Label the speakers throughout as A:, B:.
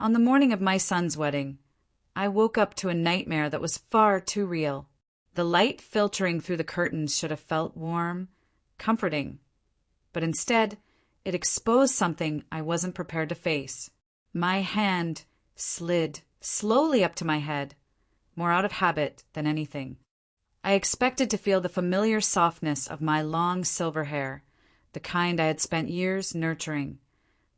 A: On the morning of my son's wedding, I woke up to a nightmare that was far too real. The light filtering through the curtains should have felt warm, comforting, but instead, it exposed something I wasn't prepared to face. My hand slid slowly up to my head, more out of habit than anything. I expected to feel the familiar softness of my long silver hair, the kind I had spent years nurturing,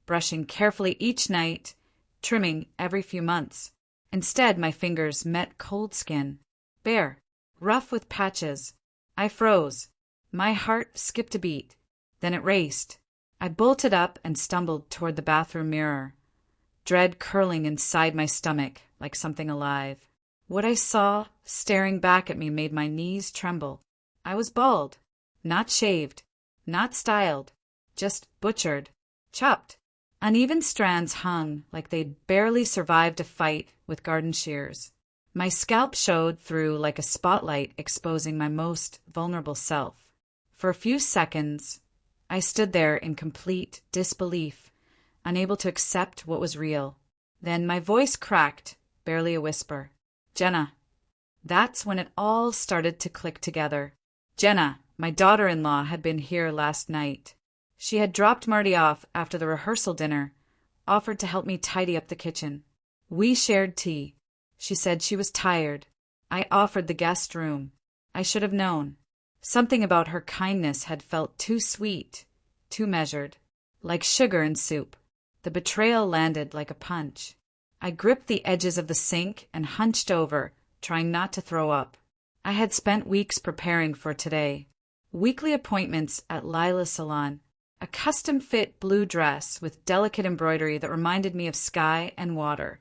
A: brushing carefully each night, trimming every few months. Instead, my fingers met cold skin, bare, rough with patches. I froze. My heart skipped a beat. Then it raced. I bolted up and stumbled toward the bathroom mirror, dread curling inside my stomach like something alive. What I saw staring back at me made my knees tremble. I was bald, not shaved, not styled, just butchered, chopped. Uneven strands hung like they'd barely survived a fight with garden shears. My scalp showed through like a spotlight exposing my most vulnerable self. For a few seconds, I stood there in complete disbelief, unable to accept what was real. Then my voice cracked, barely a whisper. Jenna. That's when it all started to click together. Jenna, my daughter-in-law, had been here last night. She had dropped Marty off after the rehearsal dinner, offered to help me tidy up the kitchen. We shared tea. She said she was tired. I offered the guest room. I should have known. Something about her kindness had felt too sweet, too measured, like sugar in soup. The betrayal landed like a punch. I gripped the edges of the sink and hunched over, trying not to throw up. I had spent weeks preparing for today. Weekly appointments at Lila's salon, a custom-fit blue dress with delicate embroidery that reminded me of sky and water,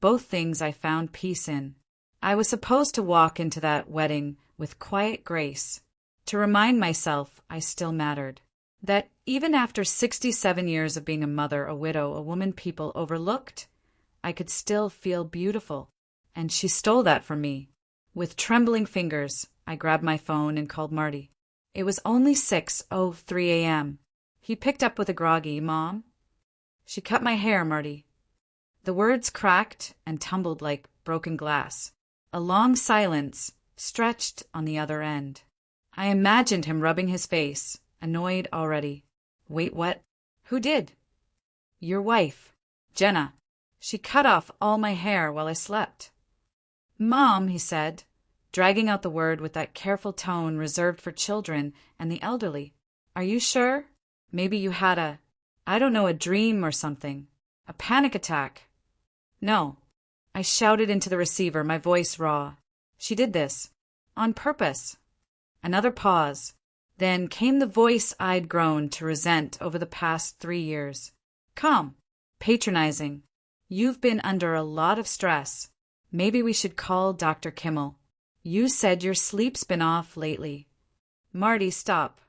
A: both things I found peace in. I was supposed to walk into that wedding with quiet grace, to remind myself I still mattered, that even after 67 years of being a mother, a widow, a woman people overlooked, I could still feel beautiful, and she stole that from me. With trembling fingers, I grabbed my phone and called Marty. It was only 6:03 a.m. He picked up with a groggy, "Mom?" "She cut my hair, Marty." The words cracked and tumbled like broken glass. A long silence stretched on the other end. I imagined him rubbing his face, annoyed already. "Wait, what? Who did?" "Your wife, Jenna. She cut off all my hair while I slept." "Mom," he said, dragging out the word with that careful tone reserved for children and the elderly. "Are you sure? Maybe you had a dream or something. A panic attack." "No." I shouted into the receiver, my voice raw. "She did this. On purpose." Another pause. Then came the voice I'd grown to resent over the past 3 years. Calm. Patronizing. "You've been under a lot of stress. Maybe we should call Dr. Kimmel. You said your sleep's been off lately." "Marty, stop."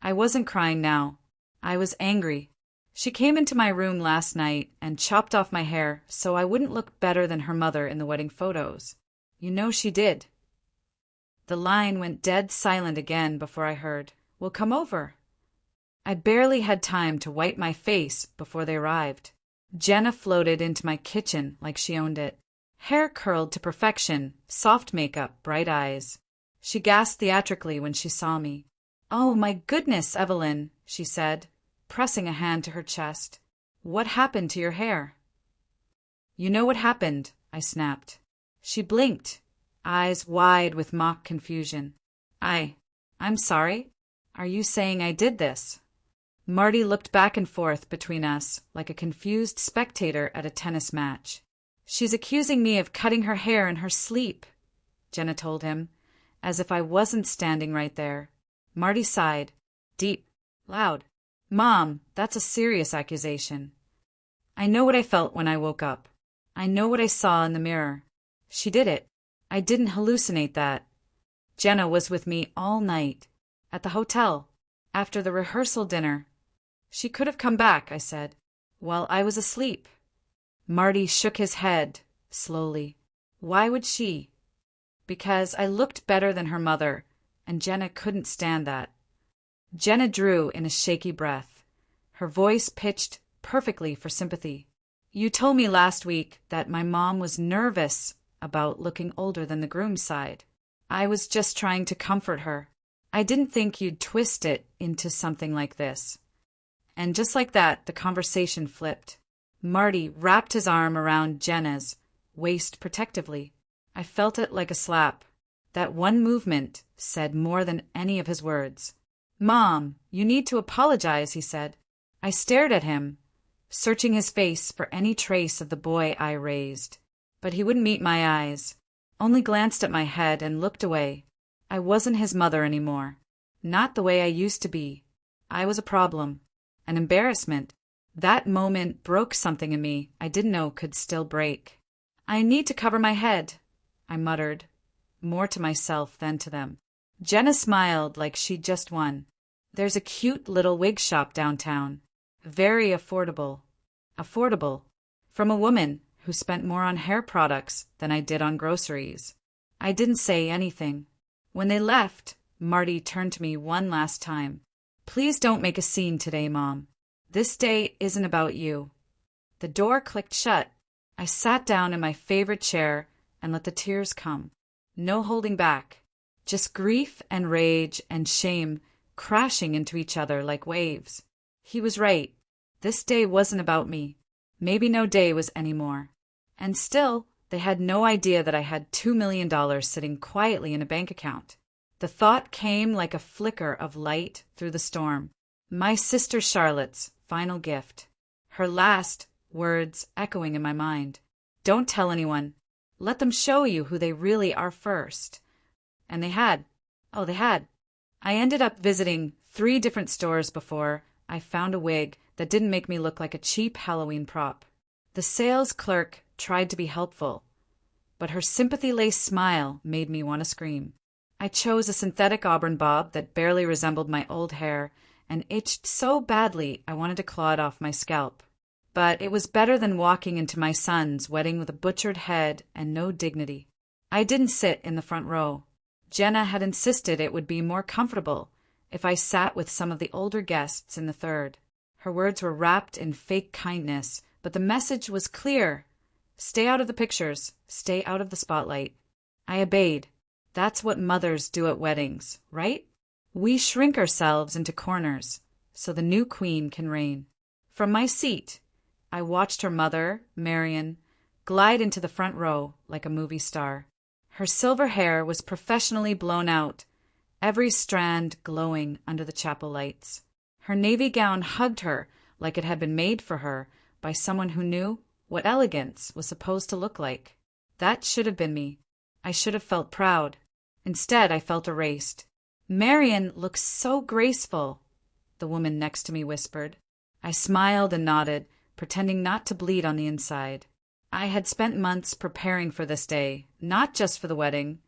A: I wasn't crying now. I was angry. She came into my room last night and chopped off my hair so I wouldn't look better than her mother in the wedding photos. You know she did. The line went dead silent again before I heard, "We'll come over." I barely had time to wipe my face before they arrived. Jenna floated into my kitchen like she owned it. Hair curled to perfection, soft makeup, bright eyes. She gasped theatrically when she saw me. "Oh, my goodness, Evelyn," she said, pressing a hand to her chest. "What happened to your hair?" "You know what happened," I snapped. She blinked, eyes wide with mock confusion. I'm sorry? Are you saying I did this?" Marty looked back and forth between us like a confused spectator at a tennis match. "She's accusing me of cutting her hair in her sleep," Jenna told him, as if I wasn't standing right there. Marty sighed, deep, loud. "Mom, that's a serious accusation." I know what I felt when I woke up. I know what I saw in the mirror. She did it. I didn't hallucinate that. Jenna was with me all night. At the hotel. After the rehearsal dinner. "She could have come back," I said, "while I was asleep." Marty shook his head, slowly. "Why would she?" "Because I looked better than her mother, and Jenna couldn't stand that." Jenna drew in a shaky breath, her voice pitched perfectly for sympathy. You told me last week that my mom was nervous about looking older than the groom's side. I was just trying to comfort her. I didn't think you'd twist it into something like this." And just like that, the conversation flipped. Marty wrapped his arm around Jenna's waist protectively. I felt it like a slap. That one movement said more than any of his words. "Mom, you need to apologize," he said. I stared at him, searching his face for any trace of the boy I raised. But he wouldn't meet my eyes, only glanced at my head and looked away. I wasn't his mother anymore. Not the way I used to be. I was a problem, an embarrassment. That moment broke something in me I didn't know could still break. "I need to cover my head," I muttered, more to myself than to them. Jenna smiled like she'd just won. "There's a cute little wig shop downtown. Very affordable. Affordable. From a woman who spent more on hair products than I did on groceries." I didn't say anything. When they left, Marty turned to me one last time. "Please don't make a scene today, Mom. This day isn't about you." The door clicked shut. I sat down in my favorite chair and let the tears come. No holding back. Just grief and rage and shame crashing into each other like waves. He was right. This day wasn't about me. Maybe no day was anymore. And still, they had no idea that I had $2 million sitting quietly in a bank account. The thought came like a flicker of light through the storm. My sister Charlotte's final gift. Her last words echoing in my mind. "Don't tell anyone. Let them show you who they really are first." And they had. Oh, they had. I ended up visiting 3 different stores before I found a wig that didn't make me look like a cheap Halloween prop. The sales clerk tried to be helpful, but her sympathy-laced smile made me want to scream. I chose a synthetic auburn bob that barely resembled my old hair and itched so badly I wanted to claw it off my scalp. But it was better than walking into my son's wedding with a butchered head and no dignity. I didn't sit in the front row. Jenna had insisted it would be more comfortable if I sat with some of the older guests in the third. Her words were wrapped in fake kindness, but the message was clear. Stay out of the pictures. Stay out of the spotlight. I obeyed. That's what mothers do at weddings, right? We shrink ourselves into corners so the new queen can reign. From my seat, I watched her mother, Marion, glide into the front row like a movie star. Her silver hair was professionally blown out, every strand glowing under the chapel lights. Her navy gown hugged her like it had been made for her by someone who knew what elegance was supposed to look like. That should have been me. I should have felt proud. Instead, I felt erased. "Marion looks so graceful," the woman next to me whispered. I smiled and nodded, pretending not to bleed on the inside. I had spent months preparing for this day, not just for the wedding,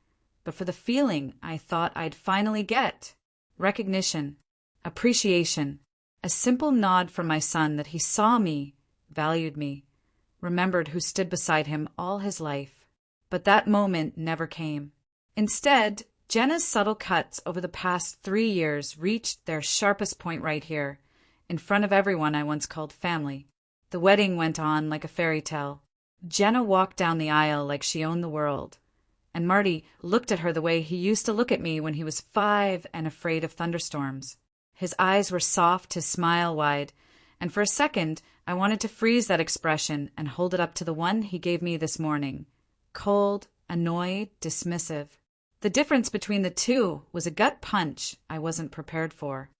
A: but for the feeling I thought I'd finally get. Recognition, appreciation, a simple nod from my son that he saw me, valued me, remembered who stood beside him all his life. But that moment never came. Instead, Jenna's subtle cuts over the past 3 years reached their sharpest point right here, in front of everyone I once called family. The wedding went on like a fairy tale. Jenna walked down the aisle like she owned the world, and Marty looked at her the way he used to look at me when he was 5 and afraid of thunderstorms. His eyes were soft, his smile wide, and for a second I wanted to freeze that expression and hold it up to the one he gave me this morning. Cold, annoyed, dismissive. The difference between the two was a gut punch I wasn't prepared for.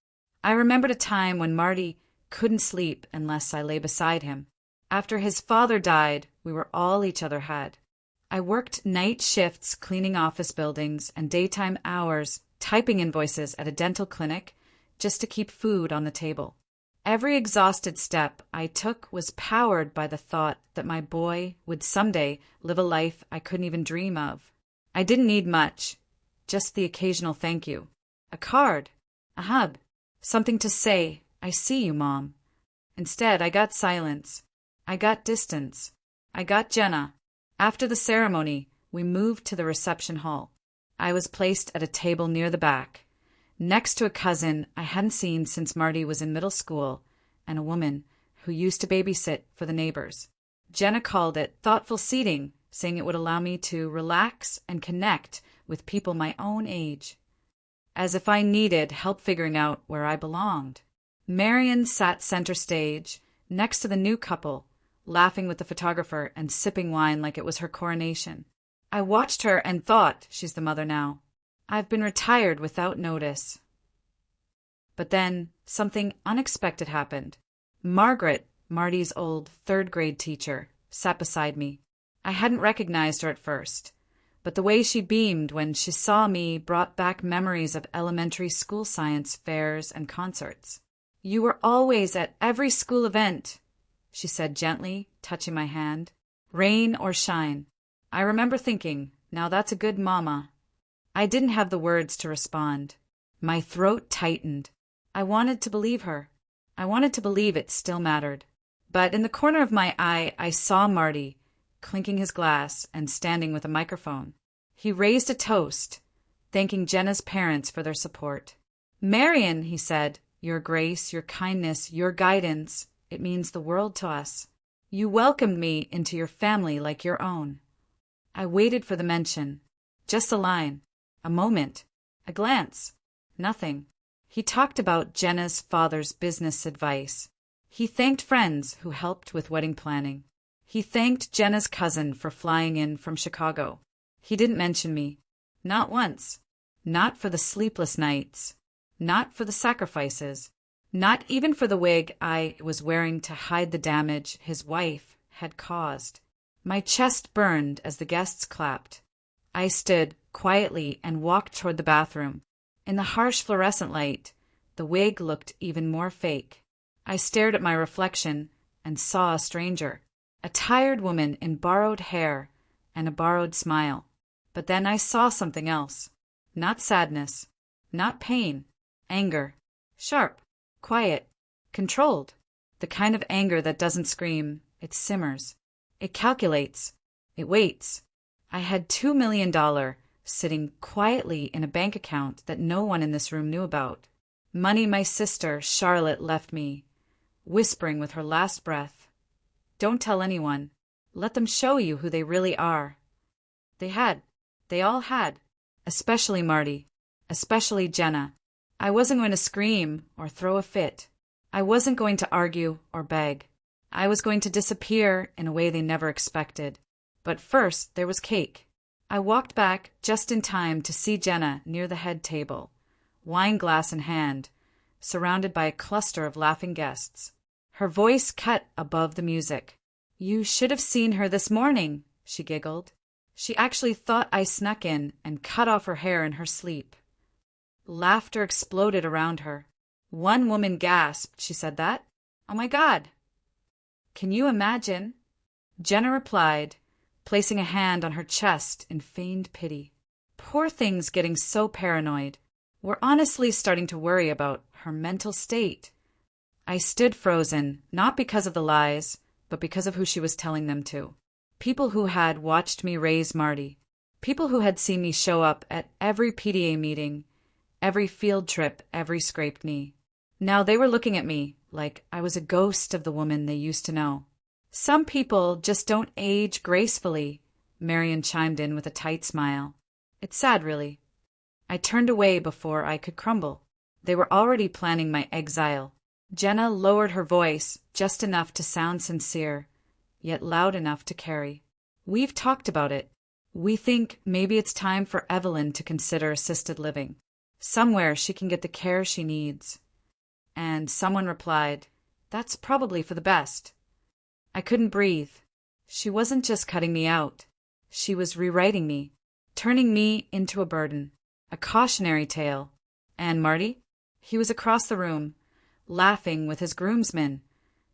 A: I remembered a time when Marty couldn't sleep unless I lay beside him. After his father died, we were all each other had. I worked night shifts cleaning office buildings and daytime hours typing invoices at a dental clinic just to keep food on the table. Every exhausted step I took was powered by the thought that my boy would someday live a life I couldn't even dream of. I didn't need much, just the occasional thank you. A card, a hug, something to say, "I see you, Mom." Instead, I got silence. I got distance. I got Jenna. After the ceremony, we moved to the reception hall. I was placed at a table near the back, next to a cousin I hadn't seen since Marty was in middle school, and a woman who used to babysit for the neighbors. Jenna called it thoughtful seating, saying it would allow me to relax and connect with people my own age. As if I needed help figuring out where I belonged. Marion sat center stage, next to the new couple, laughing with the photographer and sipping wine like it was her coronation. I watched her and thought, she's the mother now. I've been retired without notice. But then something unexpected happened. Margaret, Marty's old third-grade teacher, sat beside me. I hadn't recognized her at first, but the way she beamed when she saw me brought back memories of elementary school science fairs and concerts. "You were always at every school event," she said gently, touching my hand. "Rain or shine." I remember thinking, now that's a good mama. I didn't have the words to respond. My throat tightened. I wanted to believe her. I wanted to believe it still mattered. But in the corner of my eye, I saw Marty, clinking his glass and standing with a microphone. He raised a toast, thanking Jenna's parents for their support. "Marion," he said, "your grace, your kindness, your guidance, it means the world to us. You welcomed me into your family like your own." I waited for the mention. Just a line, a moment, a glance, nothing. He talked about Jenna's father's business advice. He thanked friends who helped with wedding planning. He thanked Jenna's cousin for flying in from Chicago. He didn't mention me. Not once. Not for the sleepless nights. Not for the sacrifices. Not even for the wig I was wearing to hide the damage his wife had caused. My chest burned as the guests clapped. I stood quietly and walked toward the bathroom. In the harsh fluorescent light, the wig looked even more fake. I stared at my reflection and saw a stranger, a tired woman in borrowed hair and a borrowed smile. But then I saw something else. Not sadness, not pain, anger. Sharp, quiet, controlled. The kind of anger that doesn't scream, it simmers. It calculates. It waits. I had $2 million sitting quietly in a bank account that no one in this room knew about. Money my sister, Charlotte, left me, whispering with her last breath, "Don't tell anyone. Let them show you who they really are." They all had, especially Marty, especially Jenna. I wasn't going to scream or throw a fit. I wasn't going to argue or beg. I was going to disappear in a way they never expected. But first there was cake. I walked back just in time to see Jenna near the head table, wine glass in hand, surrounded by a cluster of laughing guests. Her voice cut above the music. "You should have seen her this morning," she giggled. She actually thought I snuck in and cut off her hair in her sleep. Laughter exploded around her. One woman gasped, she said that. "Oh my God." "Can you imagine?" Jenna replied, placing a hand on her chest in feigned pity. "Poor thing's getting so paranoid. We're honestly starting to worry about her mental state." I stood frozen, not because of the lies, but because of who she was telling them to. People who had watched me raise Marty. People who had seen me show up at every PTA meeting, every field trip, every scraped knee. Now they were looking at me like I was a ghost of the woman they used to know. "Some people just don't age gracefully," Marion chimed in with a tight smile. "It's sad, really." I turned away before I could crumble. They were already planning my exile. Jenna lowered her voice just enough to sound sincere, yet loud enough to carry. "We've talked about it. We think maybe it's time for Evelyn to consider assisted living. Somewhere she can get the care she needs." And someone replied, "That's probably for the best." I couldn't breathe. She wasn't just cutting me out. She was rewriting me, turning me into a burden, a cautionary tale. And Marty? He was across the room, laughing with his groomsmen,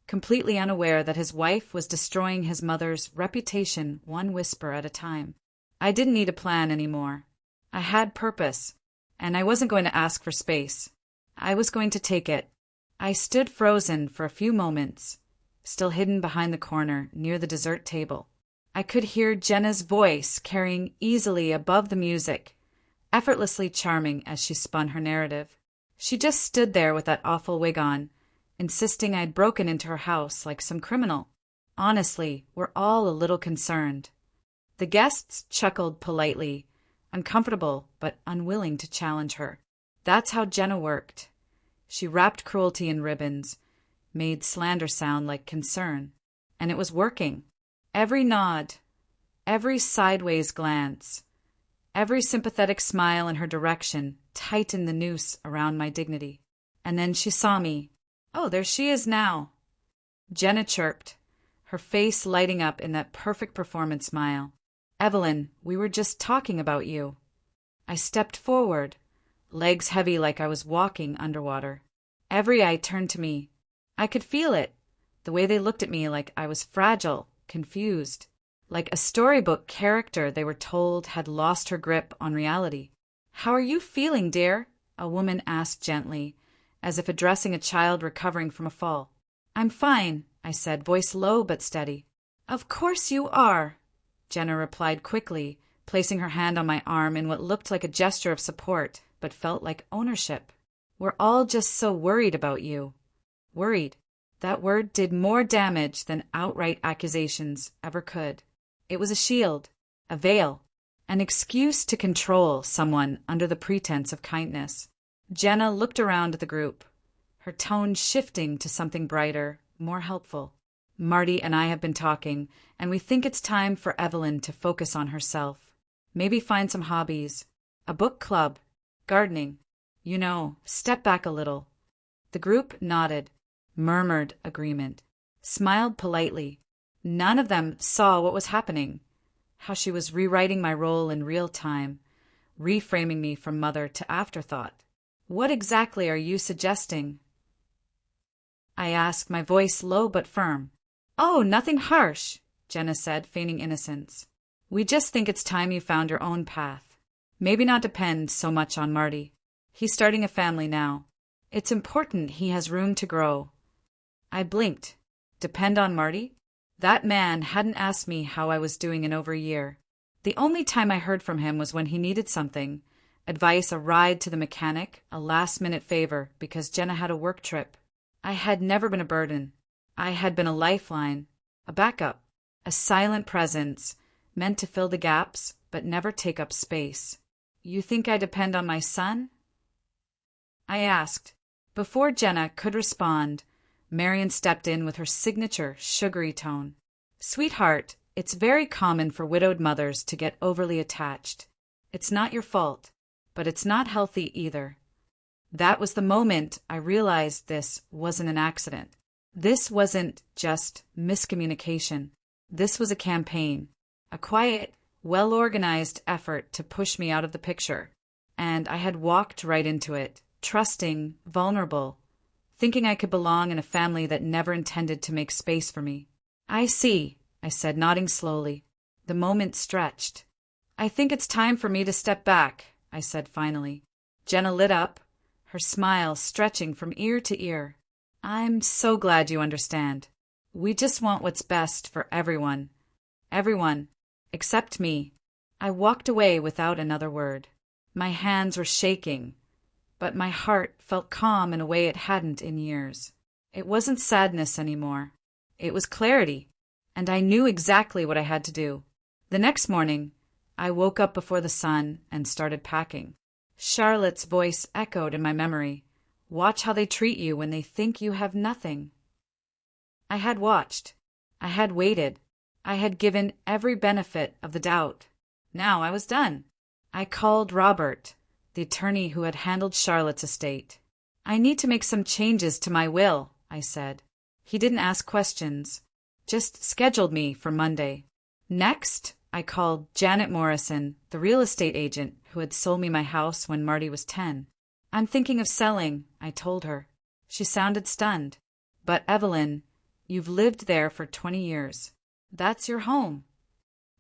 A: completely unaware that his wife was destroying his mother's reputation one whisper at a time. I didn't need a plan anymore. I had purpose, and I wasn't going to ask for space. I was going to take it. I stood frozen for a few moments, still hidden behind the corner near the dessert table. I could hear Jenna's voice carrying easily above the music, effortlessly charming as she spun her narrative. She just stood there with that awful wig on, insisting I'd broken into her house like some criminal. Honestly, we're all a little concerned. The guests chuckled politely, uncomfortable but unwilling to challenge her. That's how Jenna worked. She wrapped cruelty in ribbons, made slander sound like concern. And it was working. Every nod, every sideways glance, every sympathetic smile in her direction tightened the noose around my dignity. And then she saw me. Oh, there she is now. Jenna chirped, her face lighting up in that perfect performance smile. Evelyn, we were just talking about you. I stepped forward, legs heavy like I was walking underwater. Every eye turned to me. I could feel it, the way they looked at me like I was fragile, confused, like a storybook character they were told had lost her grip on reality. How are you feeling, dear? A woman asked gently, as if addressing a child recovering from a fall. I'm fine, I said, voice low but steady. Of course you are, Jenna replied quickly, placing her hand on my arm in what looked like a gesture of support, but felt like ownership. We're all just so worried about you. Worried. That word did more damage than outright accusations ever could. It was a shield, a veil, an excuse to control someone under the pretense of kindness. Jenna looked around at the group, her tone shifting to something brighter, more helpful. Marty and I have been talking, and we think it's time for Evelyn to focus on herself. Maybe find some hobbies, a book club, gardening. Step back a little. The group nodded, murmured agreement, smiled politely. None of them saw what was happening, how she was rewriting my role in real time, reframing me from mother to afterthought. What exactly are you suggesting? I asked, my voice low but firm. Oh, nothing harsh, Jenna said, feigning innocence. We just think it's time you found your own path. Maybe not depend so much on Marty. He's starting a family now. It's important he has room to grow. I blinked. Depend on Marty? That man hadn't asked me how I was doing in over a year. The only time I heard from him was when he needed something. Advice, a ride to the mechanic, a last-minute favor because Jenna had a work trip. I had never been a burden. I had been a lifeline, a backup, a silent presence, meant to fill the gaps but never take up space. You think I depend on my son? I asked. Before Jenna could respond, Marion stepped in with her signature sugary tone. Sweetheart, it's very common for widowed mothers to get overly attached. It's not your fault, but it's not healthy either. That was the moment I realized this wasn't an accident. This wasn't just miscommunication. This was a campaign, a quiet, well-organized effort to push me out of the picture. And I had walked right into it, trusting, vulnerable, thinking I could belong in a family that never intended to make space for me. I see, I said, nodding slowly. The moment stretched. I think it's time for me to step back, I said finally. Jenna lit up, her smile stretching from ear to ear. I'm so glad you understand. We just want what's best for everyone. Everyone, except me. I walked away without another word. My hands were shaking, but my heart felt calm in a way it hadn't in years. It wasn't sadness anymore. It was clarity, and I knew exactly what I had to do. The next morning, I woke up before the sun and started packing. Charlotte's voice echoed in my memory. Watch how they treat you when they think you have nothing. I had watched. I had waited. I had given every benefit of the doubt. Now I was done. I called Robert, the attorney who had handled Charlotte's estate. I need to make some changes to my will, I said. He didn't ask questions, just scheduled me for Monday. Next, I called Janet Morrison, the real estate agent who had sold me my house when Marty was 10. I'm thinking of selling, I told her. She sounded stunned. But Evelyn, you've lived there for 20 years. That's your home.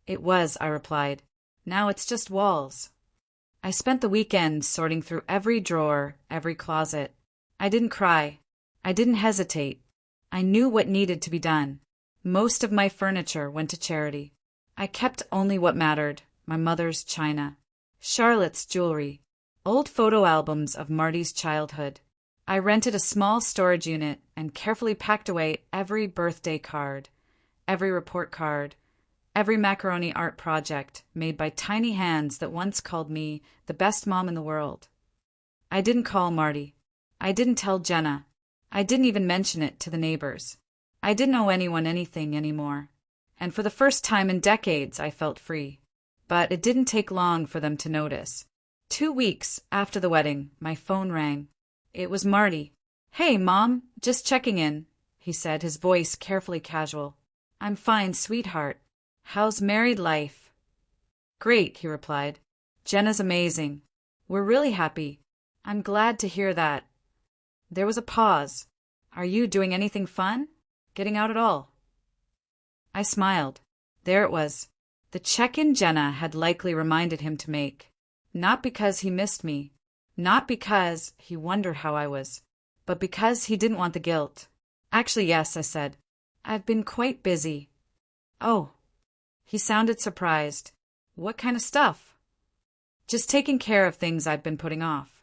A: It was, I replied. Now it's just walls. I spent the weekend sorting through every drawer, every closet. I didn't cry. I didn't hesitate. I knew what needed to be done. Most of my furniture went to charity. I kept only what mattered, my mother's china, Charlotte's jewelry, old photo albums of Marty's childhood. I rented a small storage unit and carefully packed away every birthday card, every report card, every macaroni art project made by tiny hands that once called me the best mom in the world. I didn't call Marty. I didn't tell Jenna. I didn't even mention it to the neighbors. I didn't owe anyone anything anymore. And for the first time in decades, I felt free. But it didn't take long for them to notice. 2 weeks after the wedding, my phone rang. It was Marty. "Hey, Mom, just checking in," he said, his voice carefully casual. "I'm fine, sweetheart. How's married life?" "Great," he replied. "Jenna's amazing. We're really happy. I'm glad to hear that." There was a pause. "Are you doing anything fun? Getting out at all?" I smiled. There it was. The check-in Jenna had likely reminded him to make. Not because he missed me. Not because he wondered how I was. But because he didn't want the guilt. "Actually, yes," I said. "I've been quite busy." "Oh." He sounded surprised. "What kind of stuff?" "Just taking care of things I've been putting off."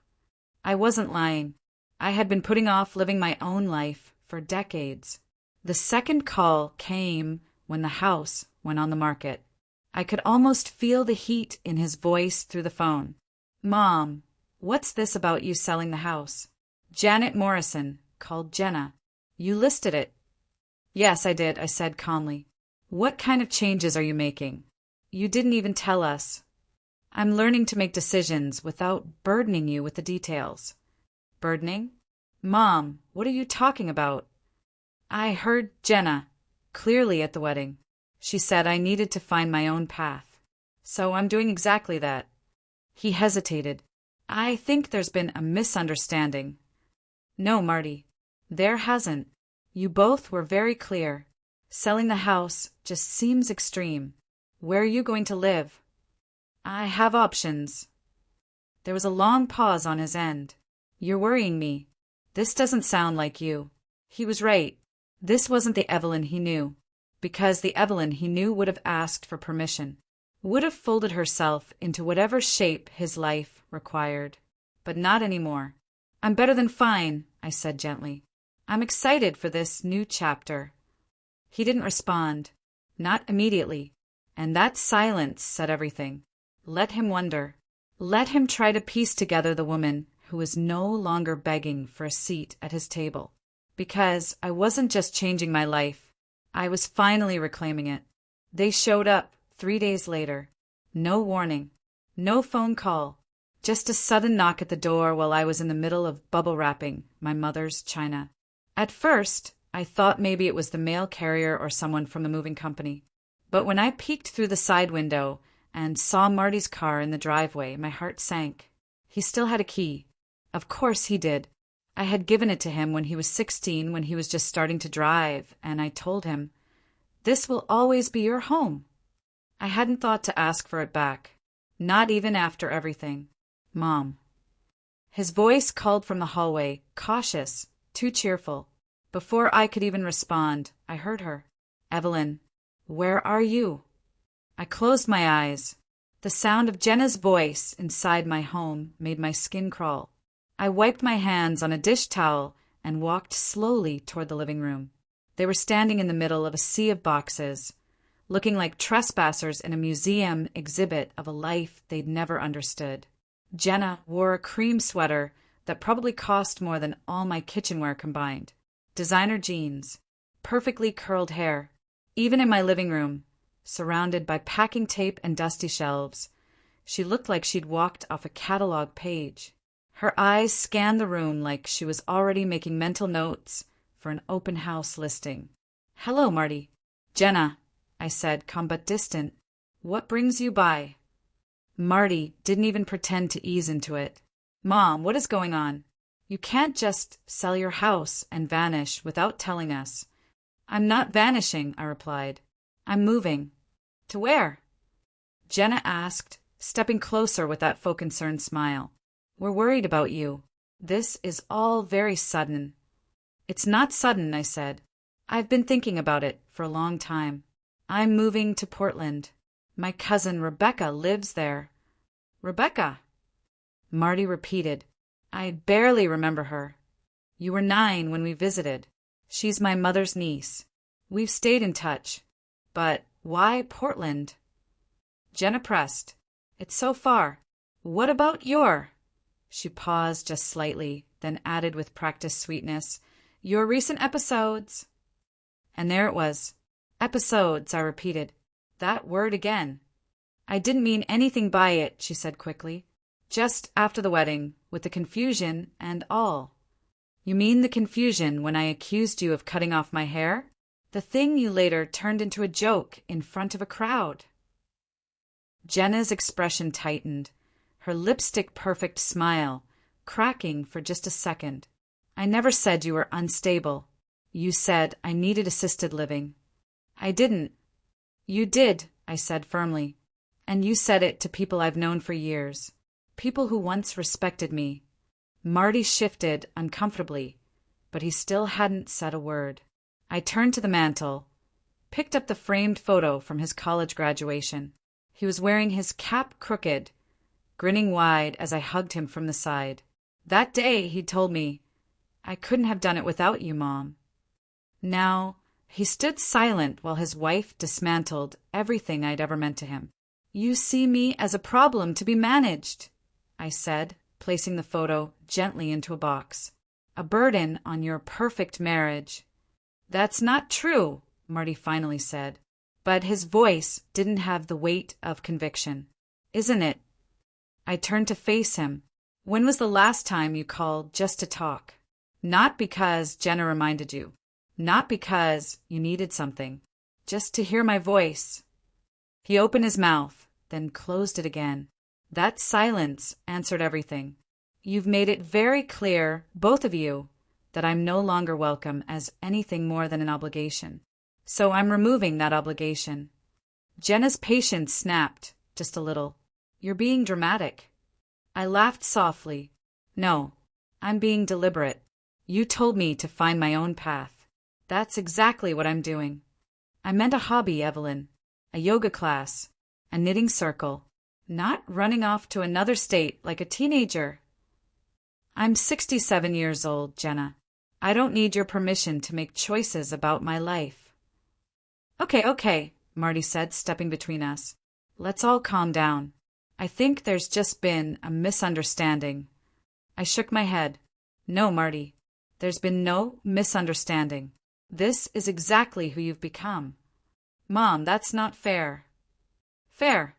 A: I wasn't lying. I had been putting off living my own life for decades. The second call came when the house went on the market. I could almost feel the heat in his voice through the phone. "Mom, what's this about you selling the house?" "Janet Morrison called Jenna. You listed it." "Yes, I did," I said calmly. "What kind of changes are you making? You didn't even tell us." "I'm learning to make decisions without burdening you with the details." "Burdening? Mom, what are you talking about?" "I heard Jenna clearly at the wedding. She said I needed to find my own path. So I'm doing exactly that." He hesitated. "I think there's been a misunderstanding." "No, Marty. There hasn't. You both were very clear. Selling the house just seems extreme. Where are you going to live?" "I have options." There was a long pause on his end. "You're worrying me. This doesn't sound like you." He was right. This wasn't the Evelyn he knew. Because the Evelyn he knew would have asked for permission. Would have folded herself into whatever shape his life required. But not anymore. "I'm better than fine," I said gently. "I'm excited for this new chapter." He didn't respond. Not immediately. And that silence said everything. Let him wonder. Let him try to piece together the woman who was no longer begging for a seat at his table. Because I wasn't just changing my life. I was finally reclaiming it. They showed up 3 days later. No warning. No phone call. Just a sudden knock at the door while I was in the middle of bubble wrapping my mother's china. At first, I thought maybe it was the mail carrier or someone from the moving company. But when I peeked through the side window and saw Marty's car in the driveway, my heart sank. He still had a key. Of course he did. I had given it to him when he was 16, when he was just starting to drive, and I told him, "This will always be your home." I hadn't thought to ask for it back. Not even after everything. "Mom." His voice called from the hallway, cautious, too cheerful. Before I could even respond, I heard her. "Evelyn, where are you?" I closed my eyes. The sound of Jenna's voice inside my home made my skin crawl. I wiped my hands on a dish towel and walked slowly toward the living room. They were standing in the middle of a sea of boxes, looking like trespassers in a museum exhibit of a life they'd never understood. Jenna wore a cream sweater that probably cost more than all my kitchenware combined. Designer jeans, perfectly curled hair. Even in my living room, surrounded by packing tape and dusty shelves, she looked like she'd walked off a catalog page. Her eyes scanned the room like she was already making mental notes for an open house listing. "Hello, Marty." "Jenna," I said, calm but distant. "What brings you by?" Marty didn't even pretend to ease into it. "Mom, what is going on? You can't just sell your house and vanish without telling us." "I'm not vanishing," I replied. "I'm moving." "To where?" Jenna asked, stepping closer with that faux concerned smile. "We're worried about you. This is all very sudden." "It's not sudden," I said. "I've been thinking about it for a long time. I'm moving to Portland. My cousin Rebecca lives there." "Rebecca?" Marty repeated. "I barely remember her. You were 9 when we visited. She's my mother's niece. We've stayed in touch. But why Portland? Jenna pressed. It's so far. What about your? She paused just slightly, then added with practiced sweetness, your recent episodes. And there it was. Episodes, I repeated. That word again. I didn't mean anything by it, she said quickly. Just after the wedding, with the confusion and all. You mean the confusion when I accused you of cutting off my hair? The thing you later turned into a joke in front of a crowd. Jenna's expression tightened, her lipstick-perfect smile cracking for just a second. I never said you were unstable. You said I needed assisted living. I didn't. You did, I said firmly. And you said it to people I've known for years. People who once respected me. Marty shifted uncomfortably, but he still hadn't said a word. I turned to the mantel, picked up the framed photo from his college graduation. He was wearing his cap crooked, grinning wide as I hugged him from the side. That day, he told me, I couldn't have done it without you, Mom. Now, he stood silent while his wife dismantled everything I'd ever meant to him. You see me as a problem to be managed, I said, placing the photo gently into a box. A burden on your perfect marriage. That's not true, Marty finally said, but his voice didn't have the weight of conviction. Isn't it? I turned to face him. When was the last time you called just to talk? Not because Jenna reminded you. Not because you needed something. Just to hear my voice. He opened his mouth, then closed it again. That silence answered everything. You've made it very clear, both of you, that I'm no longer welcome as anything more than an obligation. So I'm removing that obligation. Jenna's patience snapped, just a little. You're being dramatic. I laughed softly. No, I'm being deliberate. You told me to find my own path. That's exactly what I'm doing. I meant a hobby, Evelyn. A yoga class. A knitting circle. Not running off to another state like a teenager. I'm 67 years old, Jenna. I don't need your permission to make choices about my life. Okay, Marty said, stepping between us. Let's all calm down. I think there's just been a misunderstanding. I shook my head. No, Marty. There's been no misunderstanding. This is exactly who you've become. Mom, that's not fair. Fair.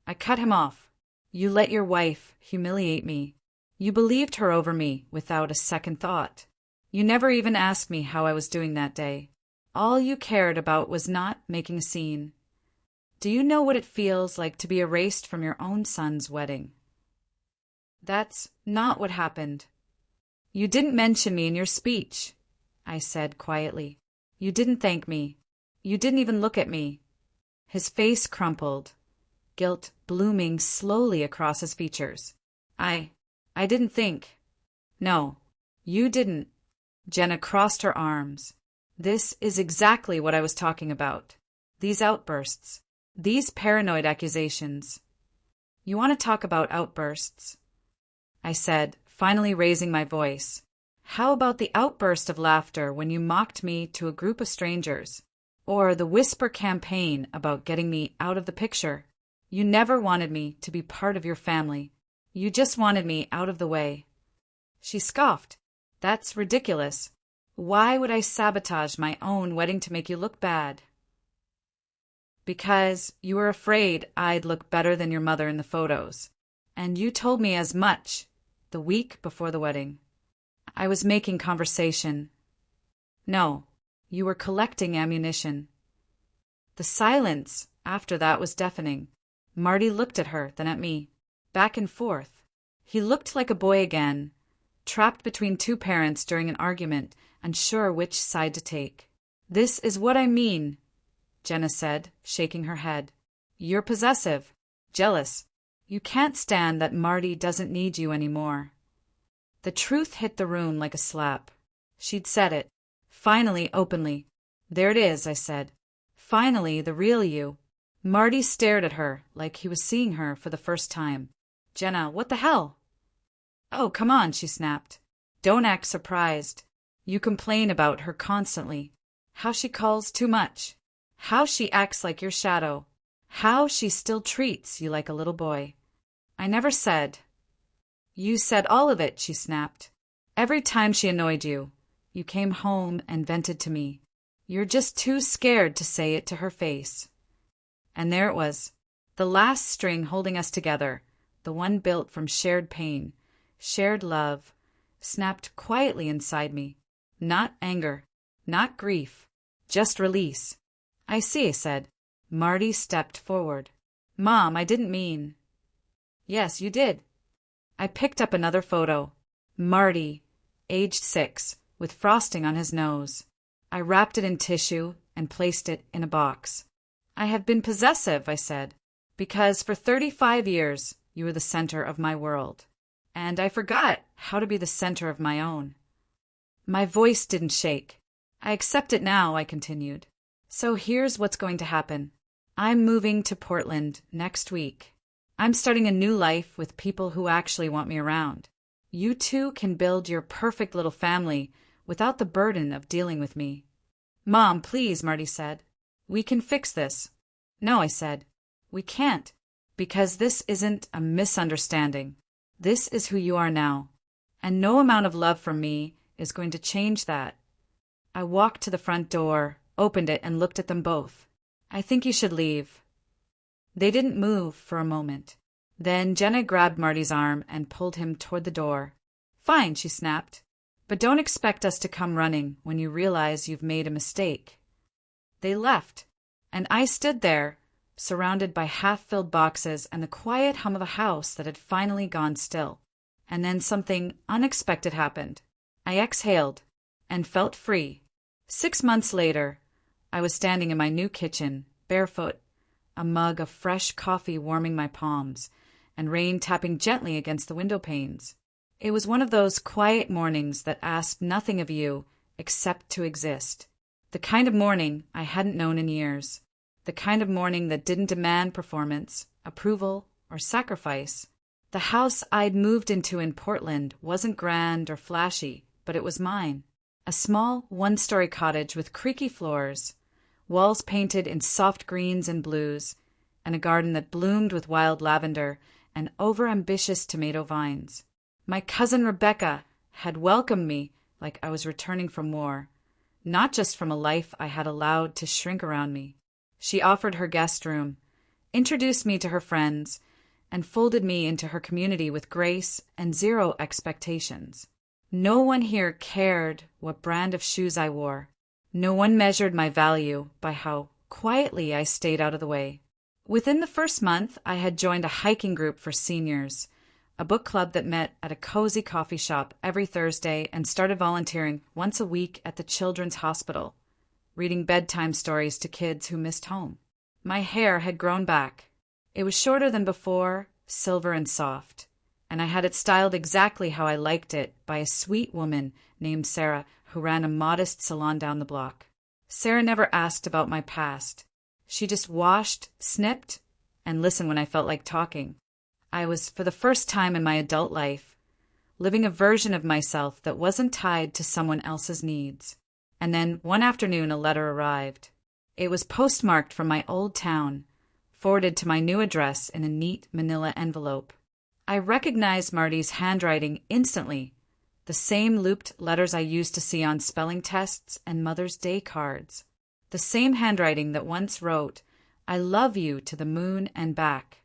A: I cut him off. You let your wife humiliate me. You believed her over me without a second thought. You never even asked me how I was doing that day. All you cared about was not making a scene. Do you know what it feels like to be erased from your own son's wedding? That's not what happened. You didn't mention me in your speech, I said quietly. You didn't thank me. You didn't even look at me. His face crumpled, guilt blooming slowly across his features. I didn't think. No, you didn't. Jenna crossed her arms. This is exactly what I was talking about. These outbursts. These paranoid accusations. You want to talk about outbursts? I said, finally raising my voice. How about the outburst of laughter when you mocked me to a group of strangers? Or the whisper campaign about getting me out of the picture? You never wanted me to be part of your family. You just wanted me out of the way. She scoffed. That's ridiculous. Why would I sabotage my own wedding to make you look bad? Because you were afraid I'd look better than your mother in the photos. And you told me as much the week before the wedding. I was making conversation. No, you were collecting ammunition. The silence after that was deafening. Marty looked at her, then at me. Back and forth. He looked like a boy again, trapped between two parents during an argument, unsure which side to take. This is what I mean, Jenna said, shaking her head. You're possessive, jealous. You can't stand that Marty doesn't need you anymore. The truth hit the room like a slap. She'd said it. Finally, openly. There it is, I said. Finally, the real you. Marty stared at her like he was seeing her for the first time. Jenna, what the hell? Oh, come on, she snapped. Don't act surprised. You complain about her constantly. How she calls too much. How she acts like your shadow. How she still treats you like a little boy. I never said. You said all of it, she snapped. Every time she annoyed you, you came home and vented to me. You're just too scared to say it to her face. And there it was, the last string holding us together, the one built from shared pain, shared love, snapped quietly inside me. Not anger, not grief, just release. I see, I said. Marty stepped forward. Mom, I didn't mean. Yes, you did. I picked up another photo. Marty, aged 6, with frosting on his nose. I wrapped it in tissue and placed it in a box. I have been possessive, I said, because for 35 years you were the center of my world, and I forgot how to be the center of my own. My voice didn't shake. I accept it now, I continued. So here's what's going to happen. I'm moving to Portland next week. I'm starting a new life with people who actually want me around. You two can build your perfect little family without the burden of dealing with me. Mom, please, Marty said. We can fix this. No, I said. We can't, because this isn't a misunderstanding. This is who you are now, and no amount of love from me is going to change that. I walked to the front door, opened it, and looked at them both. I think you should leave. They didn't move for a moment. Then Jenna grabbed Marty's arm and pulled him toward the door. Fine, she snapped. But don't expect us to come running when you realize you've made a mistake. They left, and I stood there, surrounded by half-filled boxes and the quiet hum of a house that had finally gone still. And then something unexpected happened. I exhaled and felt free. 6 months later, I was standing in my new kitchen, barefoot, a mug of fresh coffee warming my palms, and rain tapping gently against the window panes. It was one of those quiet mornings that asked nothing of you except to exist. The kind of morning I hadn't known in years. The kind of morning that didn't demand performance, approval, or sacrifice. The house I'd moved into in Portland wasn't grand or flashy, but it was mine. A small, one-story cottage with creaky floors, walls painted in soft greens and blues, and a garden that bloomed with wild lavender and overambitious tomato vines. My cousin Rebecca had welcomed me like I was returning from war, not just from a life I had allowed to shrink around me. She offered her guest room, introduced me to her friends, and folded me into her community with grace and zero expectations. No one here cared what brand of shoes I wore. No one measured my value by how quietly I stayed out of the way. Within the first month, I had joined a hiking group for seniors, a book club that met at a cozy coffee shop every Thursday, and started volunteering once a week at the Children's Hospital, reading bedtime stories to kids who missed home. My hair had grown back. It was shorter than before, silver and soft, and I had it styled exactly how I liked it by a sweet woman named Sarah who ran a modest salon down the block. Sarah never asked about my past. She just washed, snipped, and listened when I felt like talking. I was, for the first time in my adult life, living a version of myself that wasn't tied to someone else's needs. And then one afternoon a letter arrived. It was postmarked from my old town, forwarded to my new address in a neat manila envelope. I recognized Marty's handwriting instantly, the same looped letters I used to see on spelling tests and Mother's Day cards. The same handwriting that once wrote, "I love you to the moon and back."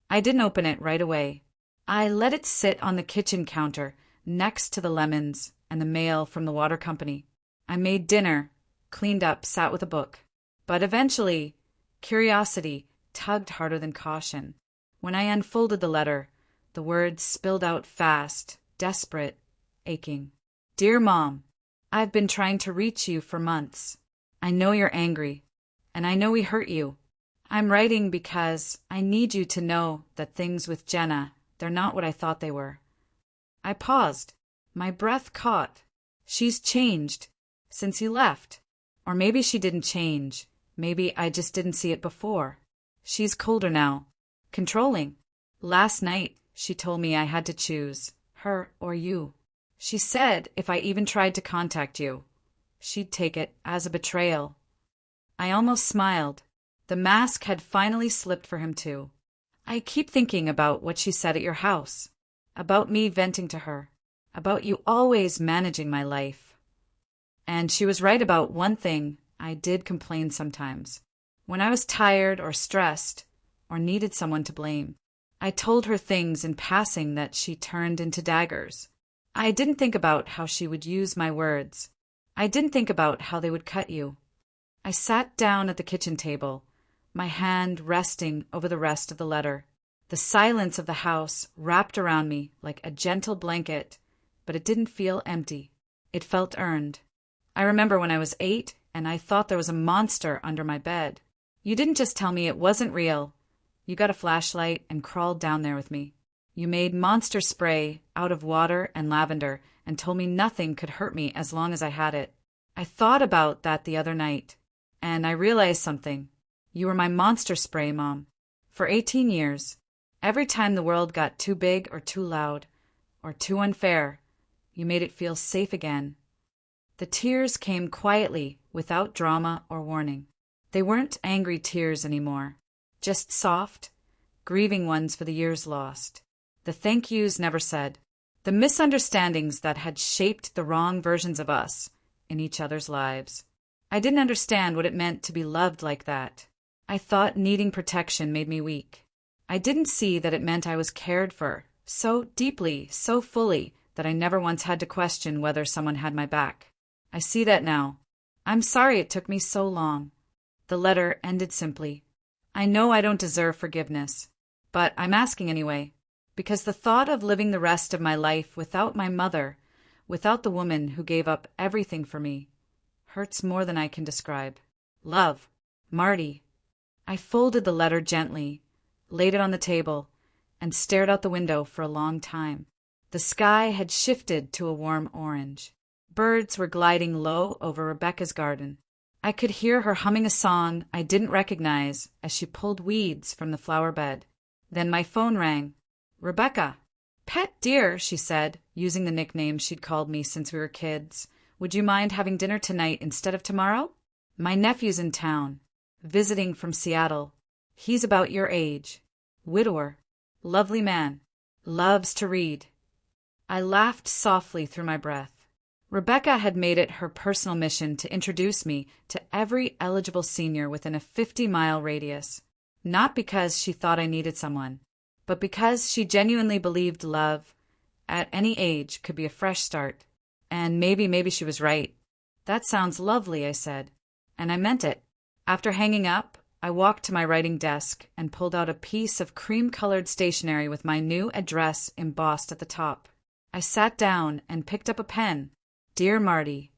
A: I didn't open it right away. I let it sit on the kitchen counter next to the lemons and the mail from the water company. I made dinner, cleaned up, sat with a book. But eventually, curiosity tugged harder than caution. When I unfolded the letter, the words spilled out fast, desperate, aching. Dear Mom, I've been trying to reach you for months. I know you're angry, and I know we hurt you. I'm writing because I need you to know that things with Jenna, they're not what I thought they were. I paused. My breath caught. She's changed since you left. Or maybe she didn't change. Maybe I just didn't see it before. She's colder now. Controlling. Last night, she told me I had to choose, her or you. She said if I even tried to contact you, she'd take it as a betrayal. I almost smiled. The mask had finally slipped for him too. I keep thinking about what she said at your house, about me venting to her, about you always managing my life. And she was right about one thing. I did complain sometimes. When I was tired or stressed or needed someone to blame, I told her things in passing that she turned into daggers. I didn't think about how she would use my words. I didn't think about how they would cut you. I sat down at the kitchen table, my hand resting over the rest of the letter. The silence of the house wrapped around me like a gentle blanket, but it didn't feel empty. It felt earned. I remember when I was 8 and I thought there was a monster under my bed. You didn't just tell me it wasn't real. You got a flashlight and crawled down there with me. You made monster spray out of water and lavender and told me nothing could hurt me as long as I had it. I thought about that the other night, and I realized something. You were my monster spray, Mom. For 18 years, every time the world got too big or too loud or too unfair, you made it feel safe again. The tears came quietly, without drama or warning. They weren't angry tears anymore, just soft, grieving ones for the years lost. The thank yous never said. The misunderstandings that had shaped the wrong versions of us in each other's lives. I didn't understand what it meant to be loved like that. I thought needing protection made me weak. I didn't see that it meant I was cared for, so deeply, so fully, that I never once had to question whether someone had my back. I see that now. I'm sorry it took me so long. The letter ended simply. I know I don't deserve forgiveness, but I'm asking anyway, because the thought of living the rest of my life without my mother, without the woman who gave up everything for me, hurts more than I can describe. Love, Marty. I folded the letter gently, laid it on the table, and stared out the window for a long time. The sky had shifted to a warm orange. Birds were gliding low over Rebecca's garden. I could hear her humming a song I didn't recognize as she pulled weeds from the flower bed. Then my phone rang. Rebecca. Pet dear, she said, using the nickname she'd called me since we were kids. Would you mind having dinner tonight instead of tomorrow? My nephew's in town, visiting from Seattle. He's about your age. Widower. Lovely man. Loves to read. I laughed softly through my breath. Rebecca had made it her personal mission to introduce me to every eligible senior within a 50-mile radius. Not because she thought I needed someone, but because she genuinely believed love, at any age, could be a fresh start. And maybe she was right. That sounds lovely, I said. And I meant it. After hanging up, I walked to my writing desk and pulled out a piece of cream-colored stationery with my new address embossed at the top. I sat down and picked up a pen. Dear Marty,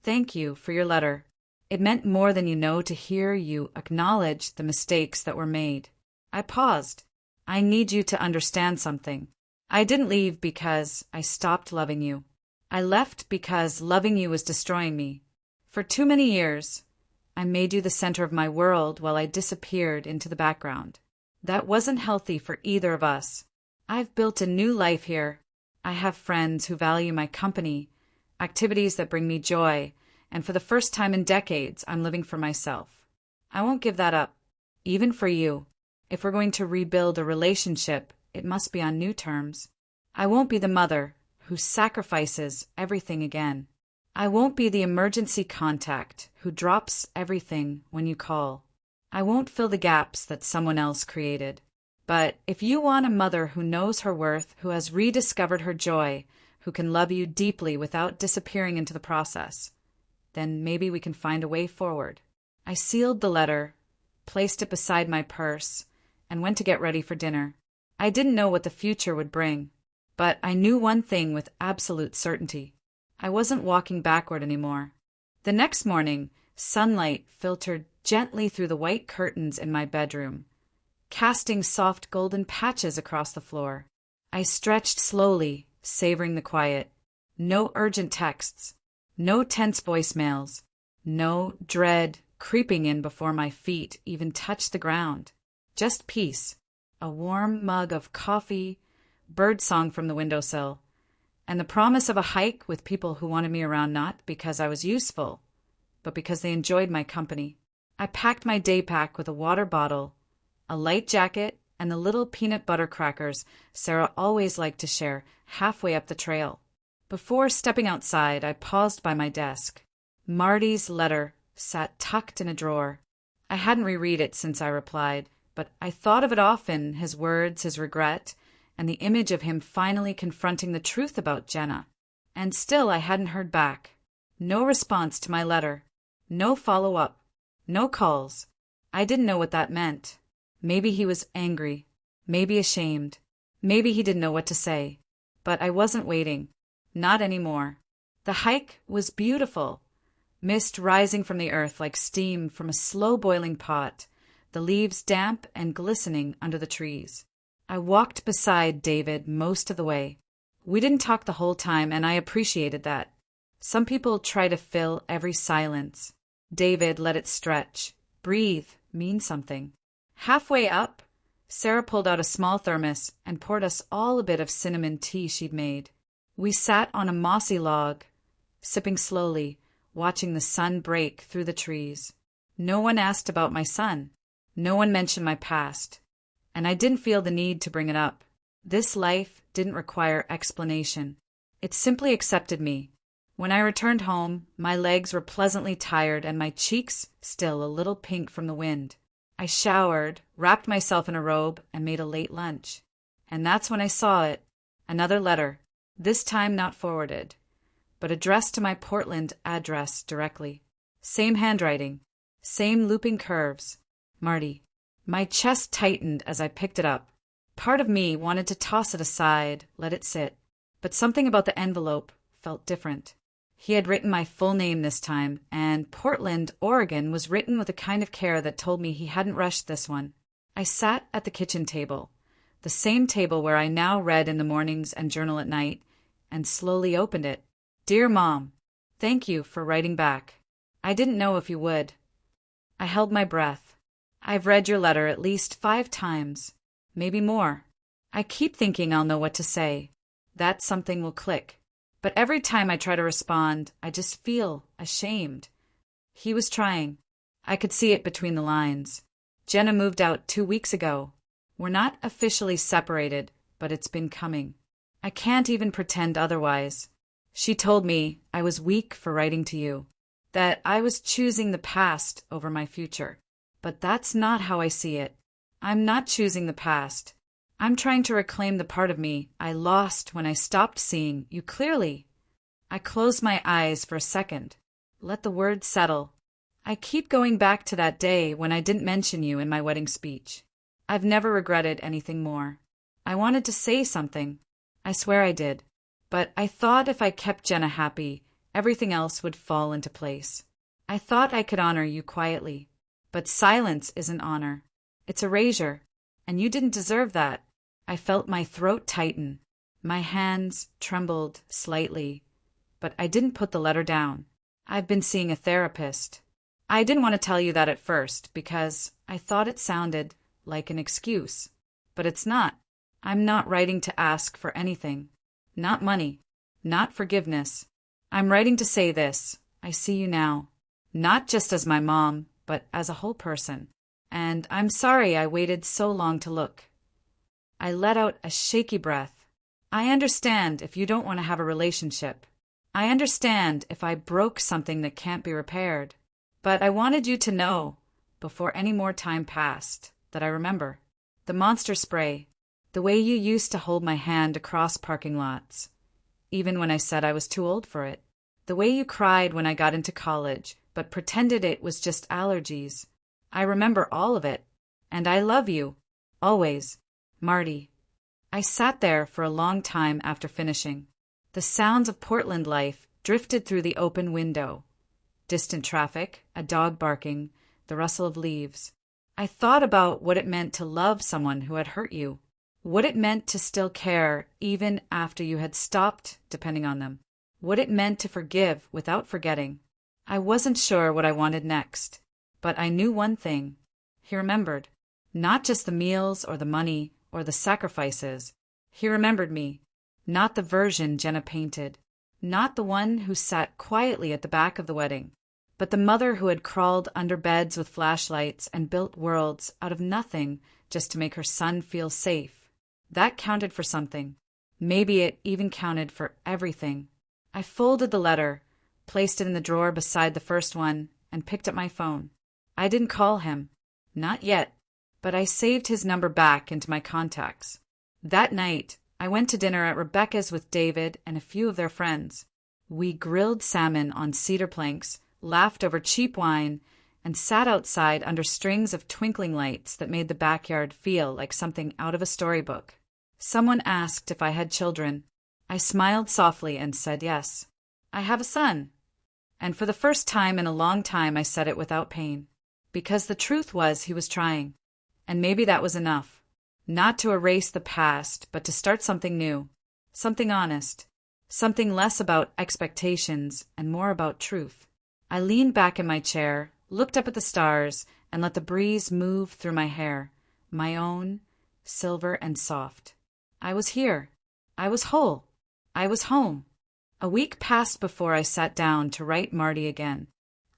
A: thank you for your letter. It meant more than you know to hear you acknowledge the mistakes that were made. I paused. I need you to understand something. I didn't leave because I stopped loving you. I left because loving you was destroying me. For too many years, I made you the center of my world while I disappeared into the background. That wasn't healthy for either of us. I've built a new life here. I have friends who value my company, activities that bring me joy, and for the first time in decades, I'm living for myself. I won't give that up, even for you. If we're going to rebuild a relationship, it must be on new terms. I won't be the mother who sacrifices everything again. I won't be the emergency contact who drops everything when you call. I won't fill the gaps that someone else created. But if you want a mother who knows her worth, who has rediscovered her joy, who can love you deeply without disappearing into the process, then maybe we can find a way forward. I sealed the letter, placed it beside my purse, and went to get ready for dinner. I didn't know what the future would bring, but I knew one thing with absolute certainty. I wasn't walking backward anymore. The next morning, sunlight filtered gently through the white curtains in my bedroom, casting soft golden patches across the floor. I stretched slowly, savoring the quiet. No urgent texts, no tense voicemails, no dread creeping in before my feet even touched the ground. Just peace, a warm mug of coffee, birdsong from the windowsill, and the promise of a hike with people who wanted me around not because I was useful, but because they enjoyed my company. I packed my day pack with a water bottle, a light jacket, and the little peanut butter crackers Sarah always liked to share halfway up the trail. Before stepping outside, I paused by my desk. Marty's letter sat tucked in a drawer. I hadn't reread it since I replied, but I thought of it often, his words, his regret, and the image of him finally confronting the truth about Jenna. And still I hadn't heard back. No response to my letter. No follow-up. No calls. I didn't know what that meant. Maybe he was angry. Maybe ashamed. Maybe he didn't know what to say. But I wasn't waiting. Not anymore. The hike was beautiful. Mist rising from the earth like steam from a slow-boiling pot, the leaves damp and glistening under the trees. I walked beside David most of the way. We didn't talk the whole time, and I appreciated that. Some people try to fill every silence. David let it stretch. Breathe, mean something. Halfway up, Sarah pulled out a small thermos and poured us all a bit of cinnamon tea she'd made. We sat on a mossy log, sipping slowly, watching the sun break through the trees. No one asked about my son. No one mentioned my past. And I didn't feel the need to bring it up. This life didn't require explanation. It simply accepted me. When I returned home, my legs were pleasantly tired and my cheeks still a little pink from the wind. I showered, wrapped myself in a robe, and made a late lunch. And that's when I saw it. Another letter, this time not forwarded, but addressed to my Portland address directly. Same handwriting, same looping curves. Marty. My chest tightened as I picked it up. Part of me wanted to toss it aside, let it sit, but something about the envelope felt different. He had written my full name this time, and Portland, Oregon was written with a kind of care that told me he hadn't rushed this one. I sat at the kitchen table, the same table where I now read in the mornings and journal at night, and slowly opened it. Dear Mom, thank you for writing back. I didn't know if you would. I held my breath. I've read your letter at least 5 times, maybe more. I keep thinking I'll know what to say, that something will click. But every time I try to respond, I just feel ashamed. He was trying. I could see it between the lines. Jenna moved out 2 weeks ago. We're not officially separated, but it's been coming. I can't even pretend otherwise. She told me I was weak for writing to you, that I was choosing the past over my future. But that's not how I see it. I'm not choosing the past. I'm trying to reclaim the part of me I lost when I stopped seeing you clearly. I closed my eyes for a second. Let the words settle. I keep going back to that day when I didn't mention you in my wedding speech. I've never regretted anything more. I wanted to say something. I swear I did. But I thought if I kept Jenna happy, everything else would fall into place. I thought I could honor you quietly. But silence isn't honor. It's erasure. And you didn't deserve that. I felt my throat tighten. My hands trembled slightly. But I didn't put the letter down. I've been seeing a therapist. I didn't want to tell you that at first because I thought it sounded like an excuse. But it's not. I'm not writing to ask for anything. Not money. Not forgiveness. I'm writing to say this. I see you now. Not just as my mom, but as a whole person. And I'm sorry I waited so long to look. I let out a shaky breath. I understand if you don't want to have a relationship. I understand if I broke something that can't be repaired. But I wanted you to know, before any more time passed, that I remember. The monster spray. The way you used to hold my hand across parking lots, even when I said I was too old for it. The way you cried when I got into college, but pretended it was just allergies. I remember all of it. And I love you. Always. Marty. I sat there for a long time after finishing. The sounds of Portland life drifted through the open window. Distant traffic, a dog barking, the rustle of leaves. I thought about what it meant to love someone who had hurt you. What it meant to still care even after you had stopped depending on them. What it meant to forgive without forgetting. I wasn't sure what I wanted next. But I knew one thing. He remembered. Not just the meals or the money or the sacrifices. He remembered me. Not the version Jenna painted. Not the one who sat quietly at the back of the wedding. but the mother who had crawled under beds with flashlights and built worlds out of nothing just to make her son feel safe. That counted for something. Maybe it even counted for everything. I folded the letter, placed it in the drawer beside the first one, and picked up my phone. I didn't call him. Not yet, but I saved his number back into my contacts. That night, I went to dinner at Rebecca's with David and a few of their friends. We grilled salmon on cedar planks, laughed over cheap wine, and sat outside under strings of twinkling lights that made the backyard feel like something out of a storybook. Someone asked if I had children. I smiled softly and said yes. I have a son. And for the first time in a long time I said it without pain. Because the truth was he was trying. And maybe that was enough. Not to erase the past, but to start something new. Something honest. Something less about expectations and more about truth. I leaned back in my chair, looked up at the stars, and let the breeze move through my hair, my own, silver and soft. I was here. I was whole. I was home. A week passed before I sat down to write Marty again.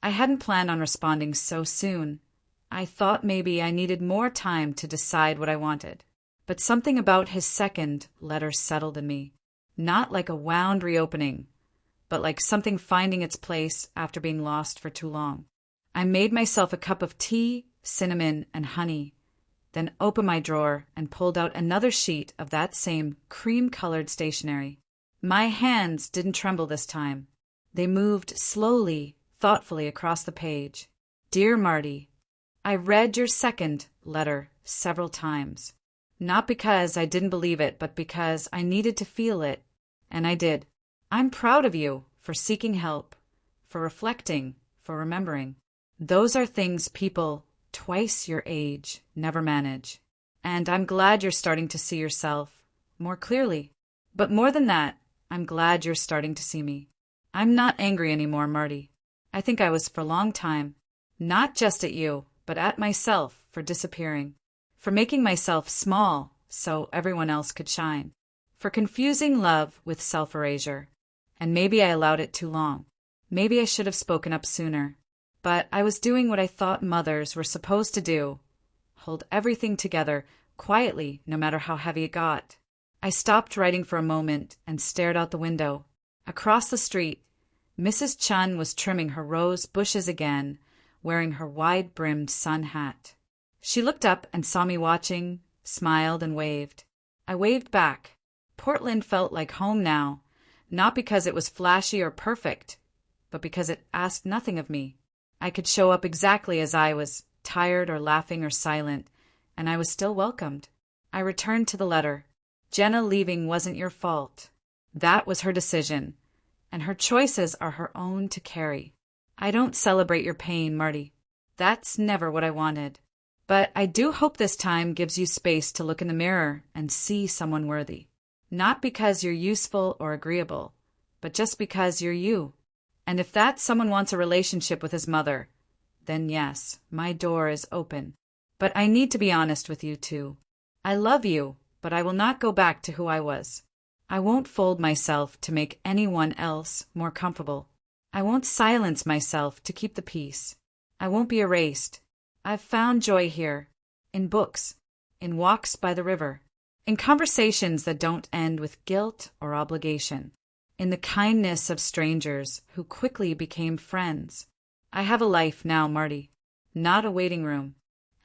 A: I hadn't planned on responding so soon. I thought maybe I needed more time to decide what I wanted. But something about his second letter settled in me. Not like a wound reopening, but like something finding its place after being lost for too long. I made myself a cup of tea, cinnamon, and honey, then opened my drawer and pulled out another sheet of that same cream-colored stationery. My hands didn't tremble this time. They moved slowly, thoughtfully across the page. Dear Marty, I read your second letter several times. Not because I didn't believe it, but because I needed to feel it. And I did. I'm proud of you for seeking help, for reflecting, for remembering. Those are things people twice your age never manage. And I'm glad you're starting to see yourself more clearly. But more than that, I'm glad you're starting to see me. I'm not angry anymore, Marty. I think I was for a long time. Not just at you, but at myself for disappearing. For making myself small so everyone else could shine. For confusing love with self-erasure. And maybe I allowed it too long. Maybe I should have spoken up sooner. But I was doing what I thought mothers were supposed to do. Hold everything together, quietly, no matter how heavy it got. I stopped writing for a moment and stared out the window. Across the street, Mrs. Chun was trimming her rose bushes again, wearing her wide-brimmed sun hat. She looked up and saw me watching, smiled and waved. I waved back. Portland felt like home now, not because it was flashy or perfect, but because it asked nothing of me. I could show up exactly as I was, tired or laughing or silent, and I was still welcomed. I returned to the letter. Jenna leaving wasn't your fault. That was her decision, and her choices are her own to carry. I don't celebrate your pain, Marty. That's never what I wanted. But I do hope this time gives you space to look in the mirror and see someone worthy. Not because you're useful or agreeable, but just because you're you. And if that someone wants a relationship with his mother, then yes, my door is open. But I need to be honest with you too. I love you, but I will not go back to who I was. I won't fold myself to make anyone else more comfortable. I won't silence myself to keep the peace. I won't be erased. I've found joy here, in books, in walks by the river, in conversations that don't end with guilt or obligation, in the kindness of strangers who quickly became friends. I have a life now, Marty, not a waiting room.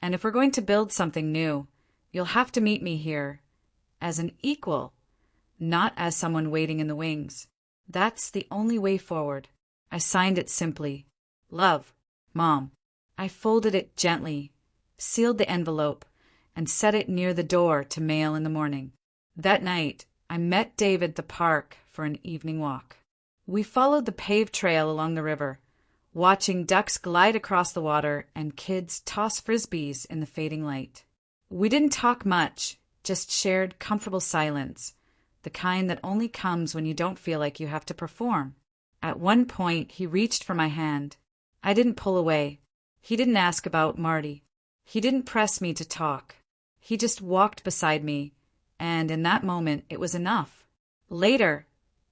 A: And if we're going to build something new, you'll have to meet me here as an equal, not as someone waiting in the wings. That's the only way forward. I signed it simply. Love, Mom. I folded it gently, sealed the envelope, and set it near the door to mail in the morning. That night, I met David at the park for an evening walk. We followed the paved trail along the river, watching ducks glide across the water and kids toss frisbees in the fading light. We didn't talk much, just shared comfortable silence, the kind that only comes when you don't feel like you have to perform. At one point, he reached for my hand. I didn't pull away. He didn't ask about Marty. He didn't press me to talk. He just walked beside me, and in that moment, it was enough. Later,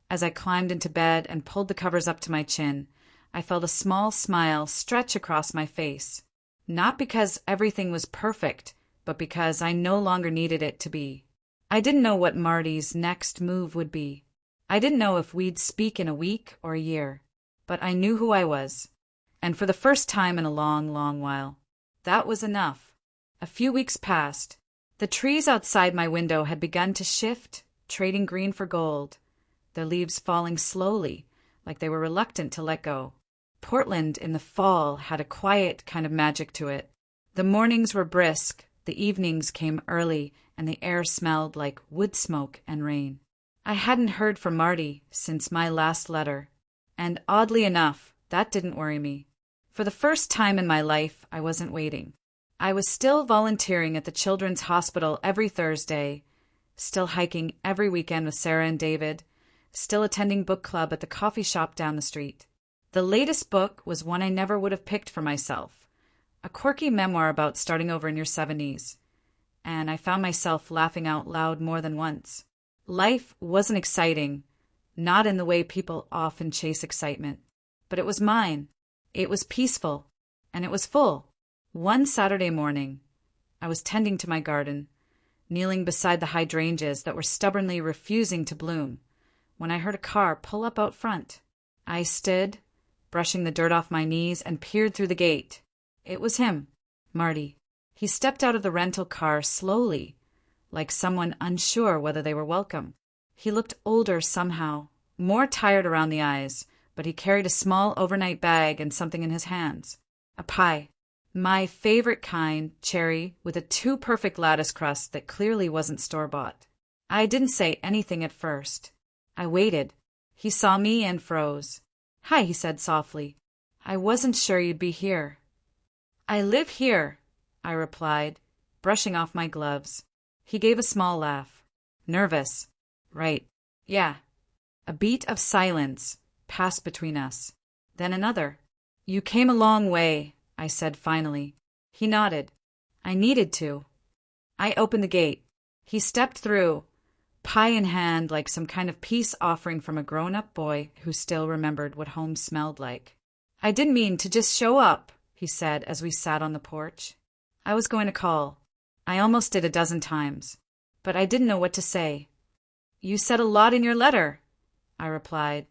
A: as I climbed into bed and pulled the covers up to my chin, I felt a small smile stretch across my face. Not because everything was perfect, but because I no longer needed it to be. I didn't know what Marty's next move would be. I didn't know if we'd speak in a week or a year. But I knew who I was. And for the first time in a long, long while. That was enough. A few weeks passed. The trees outside my window had begun to shift, trading green for gold, their leaves falling slowly, like they were reluctant to let go. Portland in the fall had a quiet kind of magic to it. The mornings were brisk, the evenings came early, and the air smelled like wood smoke and rain. I hadn't heard from Marty since my last letter, and oddly enough, that didn't worry me. For the first time in my life, I wasn't waiting. I was still volunteering at the Children's Hospital every Thursday, still hiking every weekend with Sarah and David, still attending book club at the coffee shop down the street. The latest book was one I never would have picked for myself, a quirky memoir about starting over in your 70s, and I found myself laughing out loud more than once. Life wasn't exciting, not in the way people often chase excitement, but it was mine. It was peaceful, and it was full. One Saturday morning, I was tending to my garden, kneeling beside the hydrangeas that were stubbornly refusing to bloom, when I heard a car pull up out front. I stood, brushing the dirt off my knees, and peered through the gate. It was him, Marty. He stepped out of the rental car slowly, like someone unsure whether they were welcome. He looked older somehow, more tired around the eyes, but he carried a small overnight bag and something in his hands. A pie. My favorite kind, cherry, with a too-perfect lattice crust that clearly wasn't store-bought. I didn't say anything at first. I waited. He saw me and froze. "Hi," he said softly. "I wasn't sure you'd be here." "I live here," I replied, brushing off my gloves. He gave a small laugh. "Nervous." "Right. Yeah." A beat of silence passed between us. Then another. "You came a long way," I said finally. He nodded. "I needed to." I opened the gate. He stepped through, pie in hand like some kind of peace offering from a grown-up boy who still remembered what home smelled like. "I didn't mean to just show up," he said as we sat on the porch. "I was going to call. I almost did a dozen times, but I didn't know what to say." "You said a lot in your letter," I replied,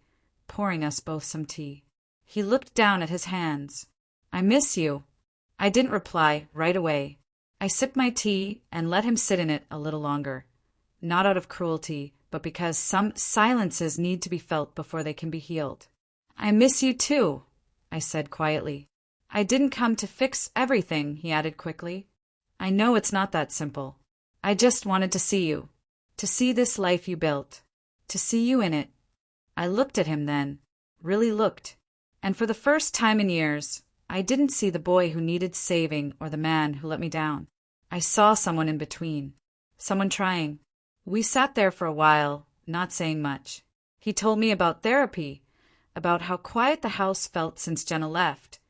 A: pouring us both some tea. He looked down at his hands. "I miss you." I didn't reply right away. I sipped my tea and let him sit in it a little longer, not out of cruelty, but because some silences need to be felt before they can be healed. "I miss you too," I said quietly. "I didn't come to fix everything," he added quickly. "I know it's not that simple. I just wanted to see you, to see this life you built, to see you in it." I looked at him then, really looked, and for the first time in years, I didn't see the boy who needed saving or the man who let me down. I saw someone in between, someone trying. We sat there for a while, not saying much. He told me about therapy, about how quiet the house felt since Jenna left,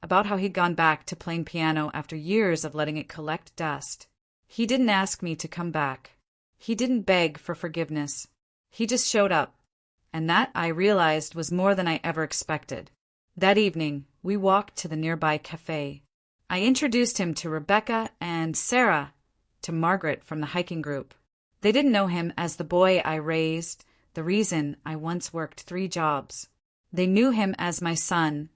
A: about how he'd gone back to playing piano after years of letting it collect dust. He didn't ask me to come back. He didn't beg for forgiveness. He just showed up, and that, I realized, was more than I ever expected. That evening, we walked to the nearby cafe. I introduced him to Rebecca and Sarah, to Margaret from the hiking group. They didn't know him as the boy I raised, the reason I once worked 3 jobs. They knew him as my son,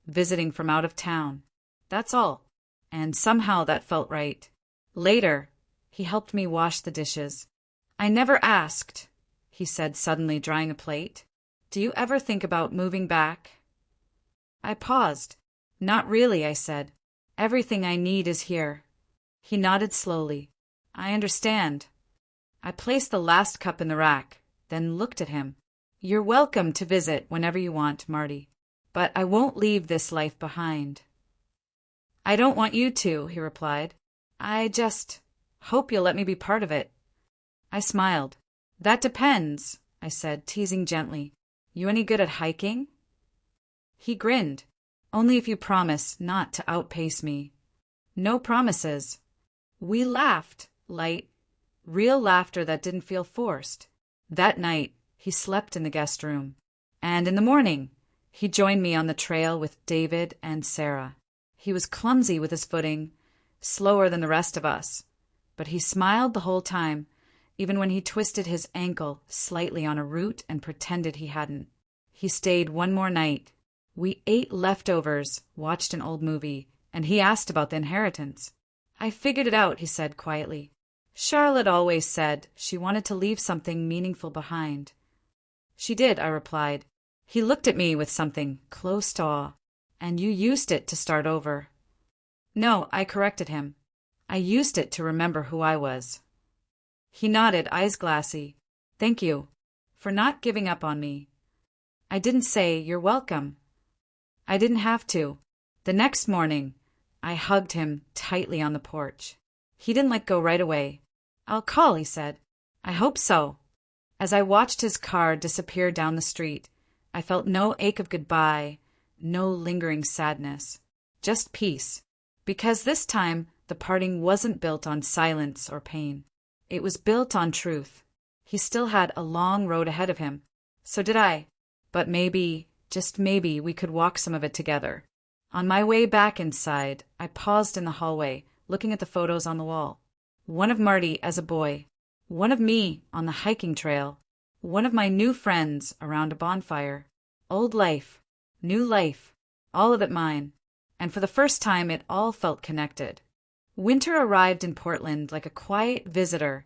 A: visiting from out of town. That's all. And somehow that felt right. Later, he helped me wash the dishes. "I never asked," he said suddenly, drying a plate. "Do you ever think about moving back?" I paused. "Not really," I said. "Everything I need is here." He nodded slowly. "I understand." I placed the last cup in the rack, then looked at him. "You're welcome to visit whenever you want, Marty. But I won't leave this life behind." "I don't want you to," he replied. "I just hope you'll let me be part of it." I smiled. "That depends," I said, teasing gently. "You any good at hiking?" He grinned. "Only if you promise not to outpace me." "No promises." We laughed, light, real laughter that didn't feel forced. That night, he slept in the guest room. And in the morning, He joined me on the trail with David and Sarah. He was clumsy with his footing, slower than the rest of us, but he smiled the whole time, even when he twisted his ankle slightly on a root and pretended he hadn't. He stayed one more night. We ate leftovers, watched an old movie, and he asked about the inheritance. I figured it out, he said quietly. Charlotte always said she wanted to leave something meaningful behind. She did, I replied. He looked at me with something close to awe. And you used it to start over. No, I corrected him. I used it to remember who I was. He nodded, eyes glassy. Thank you for not giving up on me. I didn't say you're welcome. I didn't have to. The next morning, I hugged him tightly on the porch. He didn't let go right away. I'll call, he said. I hope so. As I watched his car disappear down the street, I felt no ache of goodbye, no lingering sadness, just peace. Because this time, the parting wasn't built on silence or pain. It was built on truth. He still had a long road ahead of him. So did I. But maybe, just maybe, we could walk some of it together. On my way back inside, I paused in the hallway, looking at the photos on the wall. One of Marty as a boy, one of me on the hiking trail, one of my new friends around a bonfire. Old life, new life, all of it mine. And for the first time, it all felt connected. Winter arrived in Portland like a quiet visitor,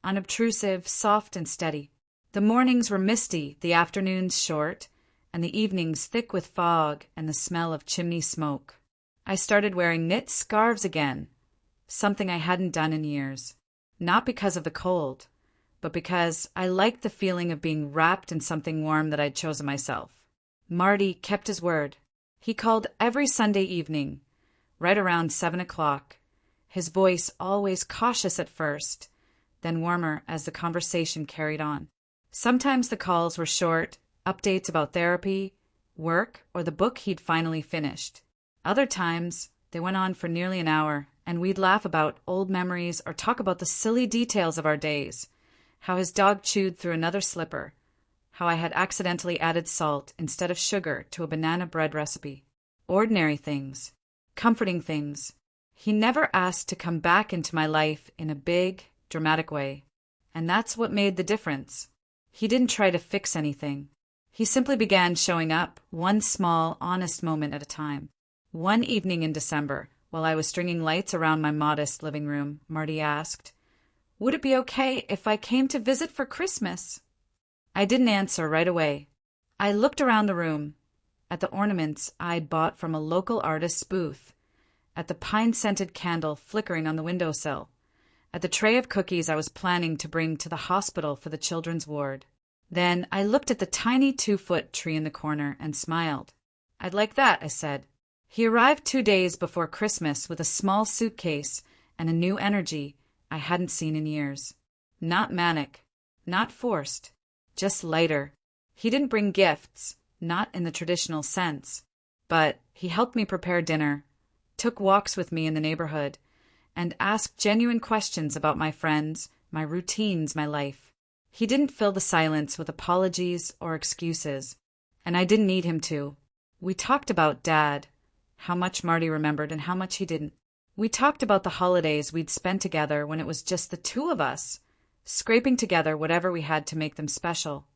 A: unobtrusive, soft and steady. The mornings were misty, the afternoons short, and the evenings thick with fog and the smell of chimney smoke. I started wearing knit scarves again, something I hadn't done in years. Not because of the cold, but because I liked the feeling of being wrapped in something warm that I'd chosen myself. Marty kept his word. He called every Sunday evening, right around 7 o'clock, his voice always cautious at first, then warmer as the conversation carried on. Sometimes the calls were short, updates about therapy, work, or the book he'd finally finished. Other times, they went on for nearly an hour, and we'd laugh about old memories or talk about the silly details of our days, how his dog chewed through another slipper, how I had accidentally added salt instead of sugar to a banana bread recipe. Ordinary things, comforting things. He never asked to come back into my life in a big, dramatic way, and that's what made the difference. He didn't try to fix anything. He simply began showing up, one small, honest moment at a time. One evening in December, while I was stringing lights around my modest living room, Marty asked, "Would it be okay if I came to visit for Christmas?" I didn't answer right away. I looked around the room, at the ornaments I'd bought from a local artist's booth, at the pine-scented candle flickering on the windowsill, at the tray of cookies I was planning to bring to the hospital for the children's ward. Then I looked at the tiny 2-foot tree in the corner and smiled. "I'd like that," I said. He arrived 2 days before Christmas with a small suitcase and a new energy I hadn't seen in years. Not manic, not forced, just lighter. He didn't bring gifts, not in the traditional sense, but he helped me prepare dinner, took walks with me in the neighborhood, and asked genuine questions about my friends, my routines, my life. He didn't fill the silence with apologies or excuses, and I didn't need him to. We talked about Dad, how much Marty remembered and how much he didn't. We talked about the holidays we'd spent together when it was just the two of us, scraping together whatever we had to make them special.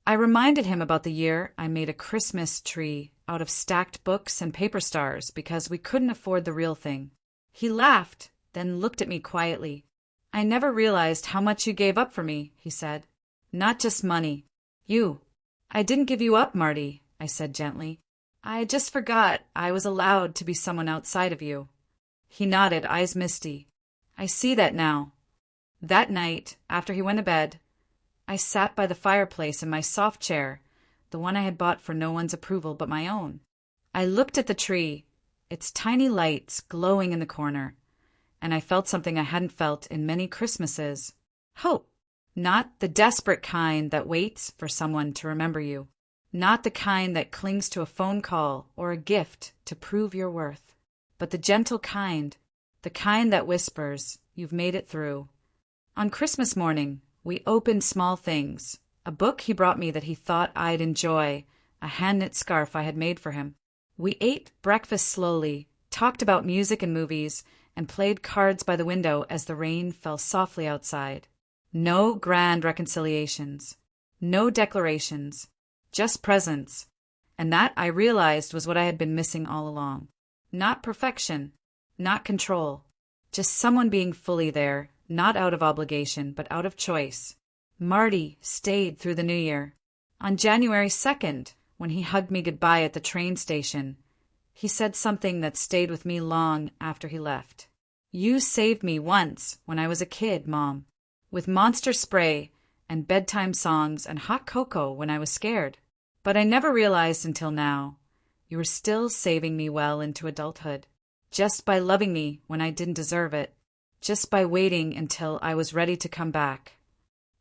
A: I reminded him about the year I made a Christmas tree out of stacked books and paper stars because we couldn't afford the real thing. He laughed, then looked at me quietly. "I never realized how much you gave up for me," he said. "Not just money. You." "I didn't give you up, Marty," I said gently. "I just forgot I was allowed to be someone outside of you." He nodded, eyes misty. "I see that now." That night, after he went to bed, I sat by the fireplace in my soft chair, the one I had bought for no one's approval but my own. I looked at the tree, its tiny lights glowing in the corner, and I felt something I hadn't felt in many Christmases. Hope. Not the desperate kind that waits for someone to remember you. Not the kind that clings to a phone call or a gift to prove your worth. But the gentle kind, the kind that whispers, "You've made it through." On Christmas morning, we opened small things. A book he brought me that he thought I'd enjoy, a hand-knit scarf I had made for him. We ate breakfast slowly, talked about music and movies, and played cards by the window as the rain fell softly outside. No grand reconciliations. No declarations. Just presence. And that, I realized, was what I had been missing all along. Not perfection. Not control. Just someone being fully there, not out of obligation, but out of choice. Marty stayed through the new year. On January 2nd, when he hugged me goodbye at the train station, he said something that stayed with me long after he left. "You saved me once when I was a kid, Mom, with Monster spray and bedtime songs and hot cocoa when I was scared. But I never realized until now you were still saving me well into adulthood, just by loving me when I didn't deserve it, just by waiting until I was ready to come back."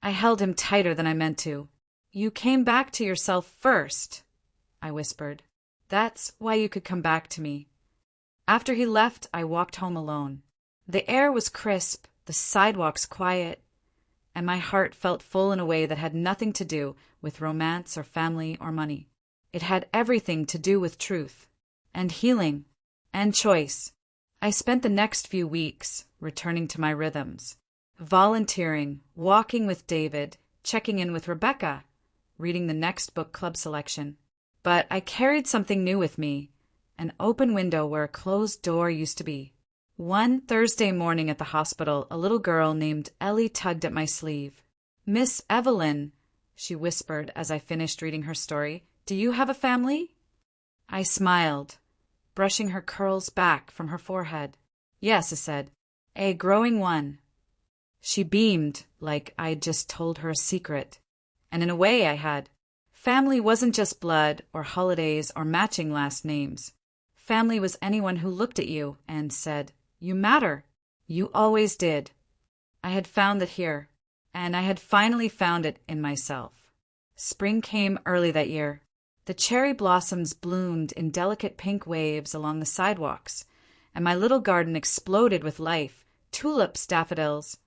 A: I held him tighter than I meant to. "You came back to yourself first," I whispered. "That's why you could come back to me." After he left, I walked home alone. The air was crisp, the sidewalks quiet, and my heart felt full in a way that had nothing to do with romance or family or money. It had everything to do with truth, and healing, and choice. I spent the next few weeks returning to my rhythms, volunteering, walking with David, checking in with Rebecca, reading the next book club selection. But I carried something new with me, an open window where a closed door used to be. One Thursday morning at the hospital, a little girl named Ellie tugged at my sleeve. "Miss Evelyn," she whispered as I finished reading her story, "do you have a family?" I smiled, brushing her curls back from her forehead. "Yes," I said, "a growing one." She beamed like I'd just told her a secret. And in a way I had. Family wasn't just blood or holidays or matching last names. Family was anyone who looked at you and said, "You matter. You always did." I had found it here, and I had finally found it in myself. Spring came early that year. The cherry blossoms bloomed in delicate pink waves along the sidewalks, and my little garden exploded with life. Tulips, daffodils,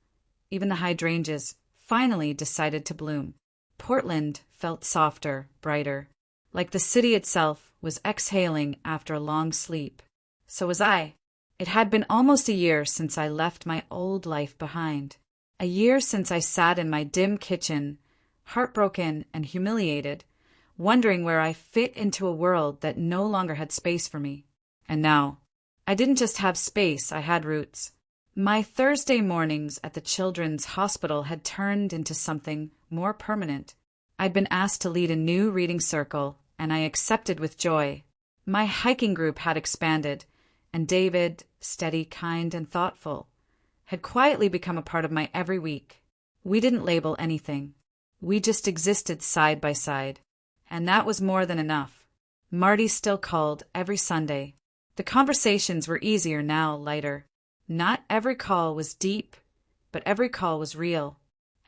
A: even the hydrangeas finally decided to bloom. Portland felt softer, brighter, like the city itself was exhaling after a long sleep. So was I. It had been almost a year since I left my old life behind. A year since I sat in my dim kitchen, heartbroken and humiliated, wondering where I fit into a world that no longer had space for me. And now, I didn't just have space, I had roots. My Thursday mornings at the children's hospital had turned into something more permanent. I'd been asked to lead a new reading circle, and I accepted with joy. My hiking group had expanded, and David, steady, kind, and thoughtful, had quietly become a part of my every week. We didn't label anything. We just existed side by side, and that was more than enough. Marty still called every Sunday. The conversations were easier now, lighter. Not every call was deep, but every call was real.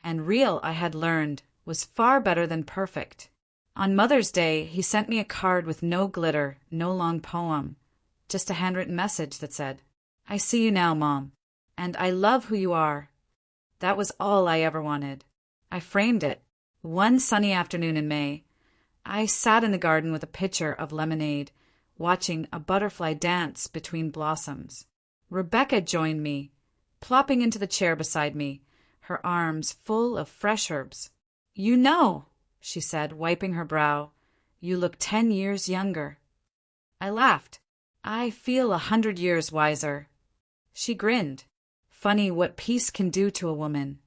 A: And real, I had learned, was far better than perfect. On Mother's Day, he sent me a card with no glitter, no long poem, just a handwritten message that said, "I see you now, Mom, and I love who you are." That was all I ever wanted. I framed it. One sunny afternoon in May, I sat in the garden with a pitcher of lemonade, watching a butterfly dance between blossoms. Rebecca joined me, plopping into the chair beside me, her arms full of fresh herbs. "You know," she said, wiping her brow, "you look 10 years younger." I laughed. "I feel 100 years wiser." She grinned. Funny what peace can do to a woman.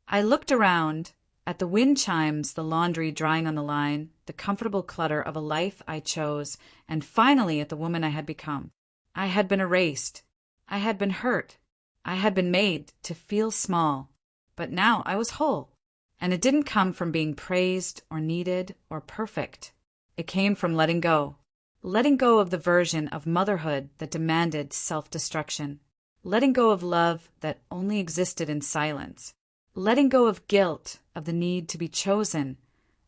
A: I looked around, at the wind chimes, the laundry drying on the line, the comfortable clutter of a life I chose, and finally at the woman I had become. I had been erased. I had been hurt. I had been made to feel small. But now I was whole. And it didn't come from being praised or needed or perfect. It came from letting go. Letting go of the version of motherhood that demanded self-destruction. Letting go of love that only existed in silence. Letting go of guilt, of the need to be chosen,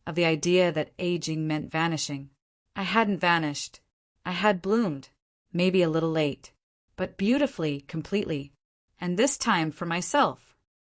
A: of the idea that aging meant vanishing. I hadn't vanished. I had bloomed, maybe a little late, but beautifully, completely. And this time for myself.